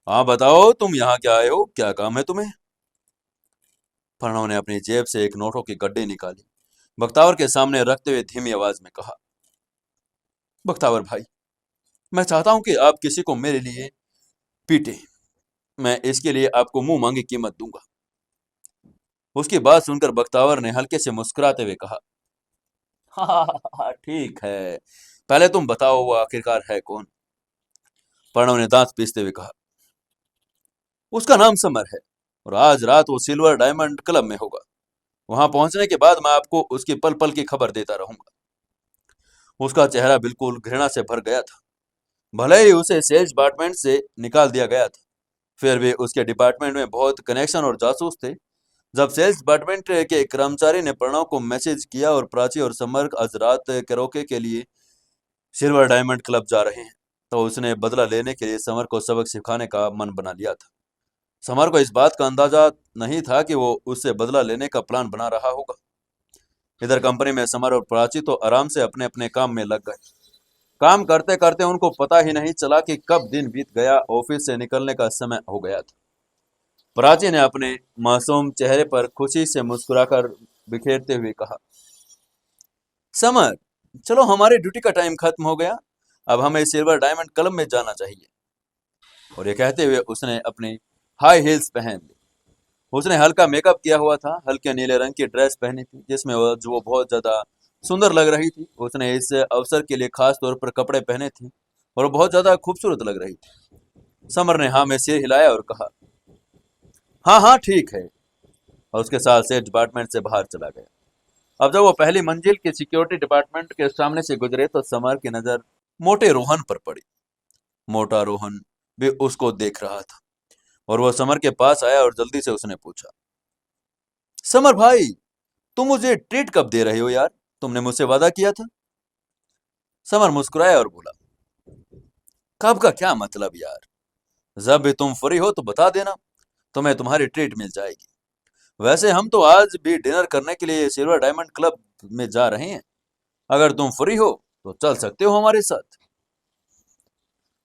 Speaker 2: हाँ बताओ, तुम यहाँ क्या आए हो, क्या काम है तुम्हें। प्रणव ने अपनी जेब से एक नोटों की गड्डी निकाली, बख्तावर के सामने रखते हुए धीमी आवाज में कहा, बख्तावर भाई, मैं चाहता हूं कि आप किसी को मेरे लिए पीटे। मैं इसके लिए आपको मुंह मांगी कीमत दूंगा। उसकी बात सुनकर बख्तावर ने हल्के से मुस्कुराते हुए कहा, हाँ ठीक है, पहले तुम बताओ वो आखिरकार है कौन। प्रणव ने दांत पीसते हुए कहा, उसका नाम समर है और आज रात वो सिल्वर डायमंड क्लब में होगा। वहां पहुंचने के बाद मैं आपको उसकी पल पल की खबर देता रहूंगा। उसका चेहरा बिल्कुल घृणा से भर गया था। भले ही उसे सेल्स डिपार्टमेंट से निकाल दिया गया था, फिर भी उसके डिपार्टमेंट में बहुत कनेक्शन और जासूस थे। जब सेल्स डिपार्टमेंट के कर्मचारी ने प्रणव को मैसेज किया और प्राची और समर आज रात कैरोके के लिए सिल्वर डायमंड क्लब जा रहे हैं, तो उसने बदला लेने के लिए समर को सबक सिखाने का मन बना लिया था। समर को इस बात का अंदाजा नहीं था कि वो उससे बदला लेने का प्लान बना रहा होगा। इधर कंपनी में समर और प्राची तो आराम से अपने अपने काम में लग गए। काम करते करते उनको पता ही नहीं चला कि कब दिन बीत गया, ऑफिस से निकलने का समय हो गया था। प्राची ने अपने मासूम चेहरे पर खुशी से मुस्कुराकर बिखेरते हुए कहा, समर, चलो हमारी ड्यूटी का टाइम खत्म हो गया, अब हमें सिल्वर डायमंड क्लब में जाना चाहिए। और ये कहते हुए उसने अपनी हाई हील्स पहन ली। उसने हल्का मेकअप किया हुआ था, हल्के नीले रंग की ड्रेस पहनी थी जिसमें वो बहुत ज्यादा सुंदर लग रही थी। उसने इस अवसर के लिए खास तौर पर कपड़े पहने थे और वो बहुत ज्यादा खूबसूरत लग रही थी। समर ने हाँ में सिर हिलाया और कहा, हाँ हाँ ठीक है, और उसके साथ से डिपार्टमेंट से बाहर चला गया। अब जब वो पहली मंजिल के सिक्योरिटी डिपार्टमेंट के सामने से गुजरे तो समर की नजर मोटे रोहन पर पड़ी। मोटा रोहन भी उसको देख रहा था और वो समर के पास आया और जल्दी से उसने पूछा, समर भाई, तुम मुझे ट्रीट कब दे रहे हो यार, तुमने मुझसे वादा किया था। समर मुस्कुराया और बोला, कब का क्या मतलब यार, जब भी तुम फ्री हो तो बता देना, तुम्हें तुम्हारी ट्रीट मिल जाएगी। वैसे हम तो आज भी डिनर करने के लिए सिल्वर डायमंड क्लब में जा रहे हैं, अगर तुम फ्री हो तो चल सकते हो हमारे साथ।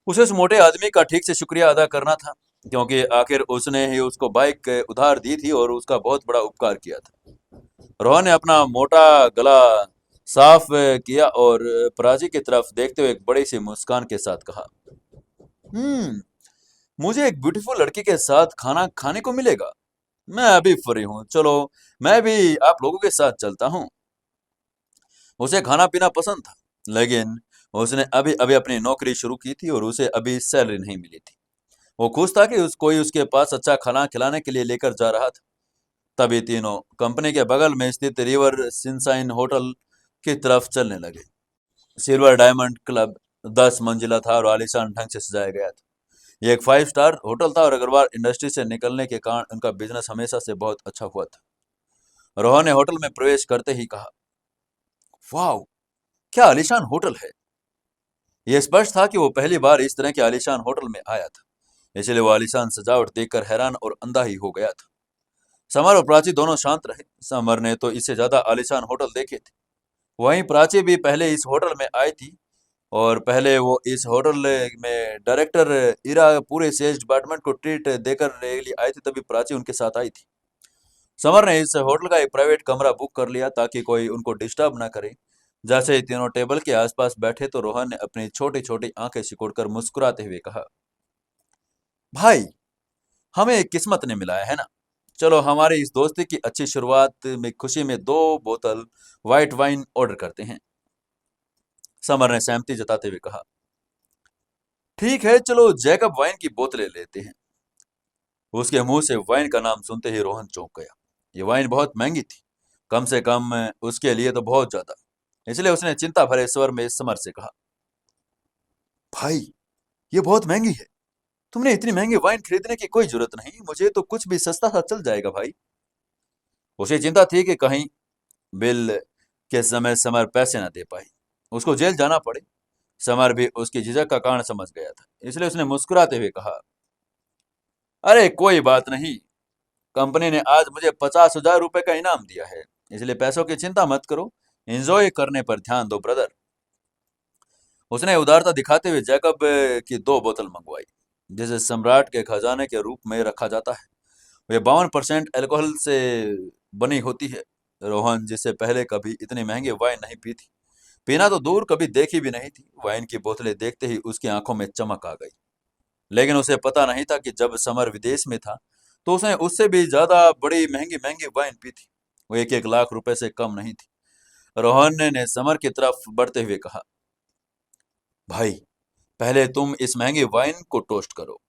Speaker 2: उसे उस मोटे आदमी का ठीक से शुक्रिया अदा करना था, क्योंकि आखिर उसने ही उसको बाइक उधार दी थी और उसका बहुत बड़ा उपकार किया था। रोहन ने अपना मोटा गला साफ किया और प्राची की तरफ देखते हुए एक बड़ी सी मुस्कान के साथ कहा, हम्म, मुझे एक ब्यूटीफुल लड़की के साथ खाना खाने को मिलेगा। मैं अभी फ्री हूँ, चलो मैं भी आप लोगों के साथ चलता हूँ। उसे खाना पीना पसंद था, लेकिन उसने अभी अभी अपनी नौकरी शुरू की थी और उसे अभी सैलरी नहीं मिली थी। वो खुश था कि कोई उसके पास अच्छा खाना खिलाने के लिए लेकर जा रहा था। तभी तीनों कंपनी के बगल में स्थित रिवर सनशाइन होटल की तरफ चलने लगे। सिल्वर डायमंड क्लब 10 मंजिला था और आलीशान ढंग से सजाया गया था। ये एक 5 स्टार होटल था और अग्रवाल इंडस्ट्री से निकलने के कारण उनका बिजनेस हमेशा से बहुत अच्छा हुआ था। रोहन ने होटल में प्रवेश करते ही कहा, वाह, क्या आलीशान होटल है। यह स्पष्ट था कि वो पहली बार इस तरह के आलीशान होटल में आया था, इसलिए वो आलीशान सजावट देखकर हैरान और अंधा ही हो गया था। समर और प्राची दोनों शांत रहे। समर ने तो इससे ज्यादा आलीशान होटल देखे थे। वहीं प्राची भी पहले इस होटल में आई थी और पहले वो इस होटल में डायरेक्टर इरा पूरे सेल्स डिपार्टमेंट को ट्रीट देकर के लिए आई थी, तभी प्राची उनके साथ आई थी। समर ने इस होटल का एक प्राइवेट कमरा बुक कर लिया ताकि कोई उनको डिस्टर्ब ना करे। जैसे ही तीनों टेबल के आसपास बैठे तो रोहन ने अपनी छोटी छोटी आंखें सिकुड़कर मुस्कुराते हुए कहा, भाई, हमें एक किस्मत ने मिलाया है ना। चलो हमारी इस दोस्ती की अच्छी शुरुआत में खुशी में 2 बोतल व्हाइट वाइन ऑर्डर करते हैं। समर ने सहमति जताते हुए कहा, ठीक है, चलो जैकब वाइन की बोतलें लेते हैं। उसके मुंह से वाइन का नाम सुनते ही रोहन चौंक गया। ये वाइन बहुत महंगी थी, कम से कम उसके लिए तो बहुत ज्यादा। इसलिए उसने चिंता भरे स्वर में समर से कहा, भाई, ये बहुत महंगी है। तुमने इतनी महंगी वाइन खरीदने की कोई जरूरत नहीं, मुझे तो कुछ भी सस्ता सा चल जाएगा भाई। उसे चिंता थी कि कहीं बिल के समय समर पैसे न दे पाई, उसको जेल जाना पड़े। समर भी उसकी झिझक का कारण समझ गया था, इसलिए उसने मुस्कुराते हुए कहा, अरे कोई बात नहीं, कंपनी ने आज मुझे 50,000 रुपए का इनाम दिया है, इसलिए पैसों की चिंता मत करो, एंजॉय करने पर ध्यान दो ब्रदर। उसने उदारता दिखाते हुए जैकब की 2 बोतल मंगवाई, जिसे सम्राट के खजाने के रूप में रखा जाता है। वे 52% अल्कोहल से बनी होती है। रोहन, जिससे पहले कभी इतनी महंगी वाइन नहीं पी थी, पीना तो दूर कभी देखी भी नहीं थी, वाइन की बोतलें देखते ही उसकी आंखों में चमक आ गई। लेकिन उसे पता नहीं था कि जब समर विदेश में था तो उसने उससे भी ज्यादा बड़ी महंगी महंगी वाइन पी थी। वो 1-1 लाख रुपए से कम नहीं थी। रोहन ने समर की तरफ बढ़ते हुए कहा, भाई, पहले तुम इस महंगी वाइन को टोस्ट करो।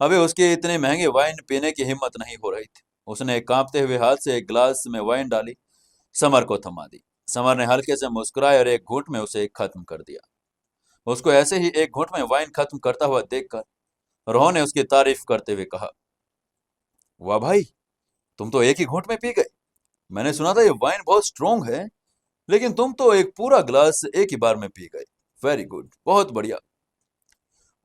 Speaker 2: अबे उसके इतने महंगे वाइन पीने की हिम्मत नहीं हो रही थी। उसने कांपते हुए हाथ से एक गिलास में वाइन डाली, समर को थमा दी। समर ने हल्के से मुस्कुराया और एक घूंट में उसे खत्म कर दिया। उसको ऐसे ही एक घूंट में वाइन खत्म करता हुआ देखकर रोहन ने उसकी तारीफ करते हुए कहा, वाह भाई, तुम तो एक ही घूंट में पी गए। मैंने सुना था ये वाइन बहुत स्ट्रोंग है, लेकिन तुम तो एक पूरा ग्लास एक ही बार में पी गए। वेरी गुड, बहुत बढ़िया।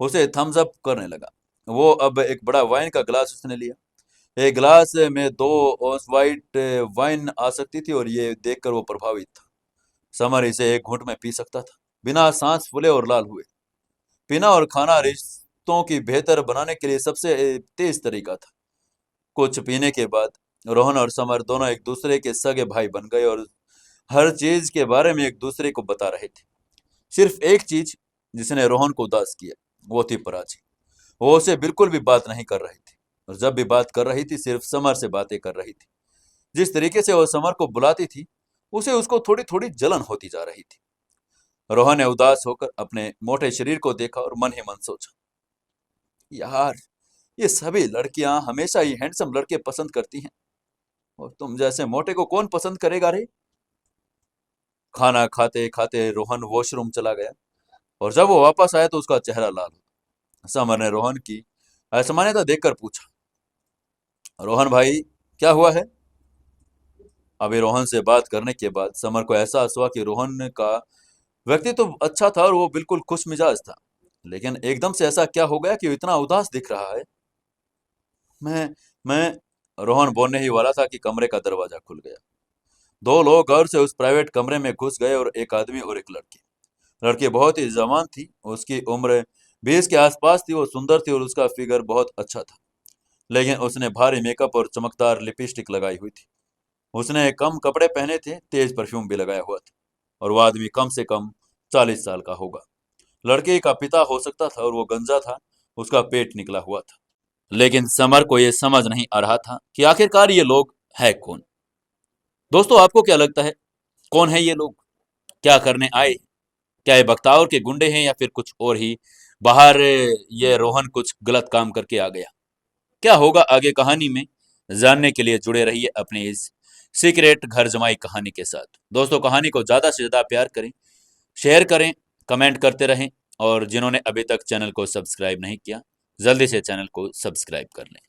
Speaker 2: उसे थम्स अप करने लगा। वो अब एक बड़ा वाइन का ग्लास उसने लिया। एक गिलास में 2 औंस वाइट वाइन आ सकती थी और ये देखकर वो प्रभावित था। समर इसे एक घूंट में पी सकता था, बिना सांस फूले और लाल हुए। पीना और खाना रिश्तों की बेहतर बनाने के लिए सबसे तेज तरीका था। कुछ पीने के बाद रोहन और समर दोनों एक दूसरे के सगे भाई बन गए और हर चीज के बारे में एक दूसरे को बता रहे थे। सिर्फ एक चीज जिसने रोहन को उदास किया, वो थी प्राची। वो उसे बिल्कुल भी बात नहीं कर रही थी और जब भी बात कर रही थी सिर्फ समर से बातें कर रही थी। जिस तरीके से वो समर को बुलाती थी, उसे उसको थोड़ी थोड़ी जलन होती जा रही थी। रोहन ने उदास होकर अपने मोटे शरीर को देखा और मन ही मन सोचा, यार, ये सभी लड़कियां हमेशा ही हैंडसम लड़के पसंद करती हैं और तुम जैसे मोटे को कौन पसंद करेगा रे। खाना खाते खाते रोहन वॉशरूम चला गया और जब वो वापस आया तो उसका चेहरा लाल हो। समर ने रोहन की असामान्यता देखकर पूछा, रोहन भाई, क्या हुआ है। अभी रोहन से बात करने के बाद समर को एहसास हुआ कि रोहन का व्यक्तित्व तो अच्छा था और वो बिल्कुल खुश मिजाज था, लेकिन एकदम से ऐसा क्या हो गया कि वो इतना उदास दिख रहा है। मैं रोहन बोलने ही वाला था कि कमरे का दरवाजा खुल गया। 2 लोग घर से उस प्राइवेट कमरे में घुस गए और एक आदमी और एक लड़की। लड़की बहुत ही जवान थी, उसकी उम्र 20 के आसपास थी। वो सुंदर थी और उसका फिगर बहुत अच्छा था, लेकिन उसने भारी मेकअप और चमकदार लिपस्टिक लगाई हुई थी। उसने कम कपड़े पहने थे, तेज परफ्यूम भी लगाया हुआ था और वो आदमी कम से कम 40 साल का होगा। लड़के का पिता हो सकता था और वो गंजा था, उसका पेट निकला हुआ था। लेकिन समर को यह समझ नहीं आ रहा था कि आखिरकार ये लोग है कौन। दोस्तों, आपको क्या लगता है, कौन है ये लोग, क्या करने आए? क्या ये बख्तावर के गुंडे हैं या फिर कुछ और ही? बाहर ये रोहन कुछ गलत काम करके आ गया? क्या होगा आगे कहानी में, जानने के लिए जुड़े रहिए अपने इस
Speaker 1: सीक्रेट घर जमाई कहानी के साथ। दोस्तों, कहानी को ज़्यादा से ज़्यादा प्यार करें, शेयर करें, कमेंट करते रहें और जिन्होंने अभी तक चैनल को सब्सक्राइब नहीं किया, जल्दी से चैनल को सब्सक्राइब कर लें।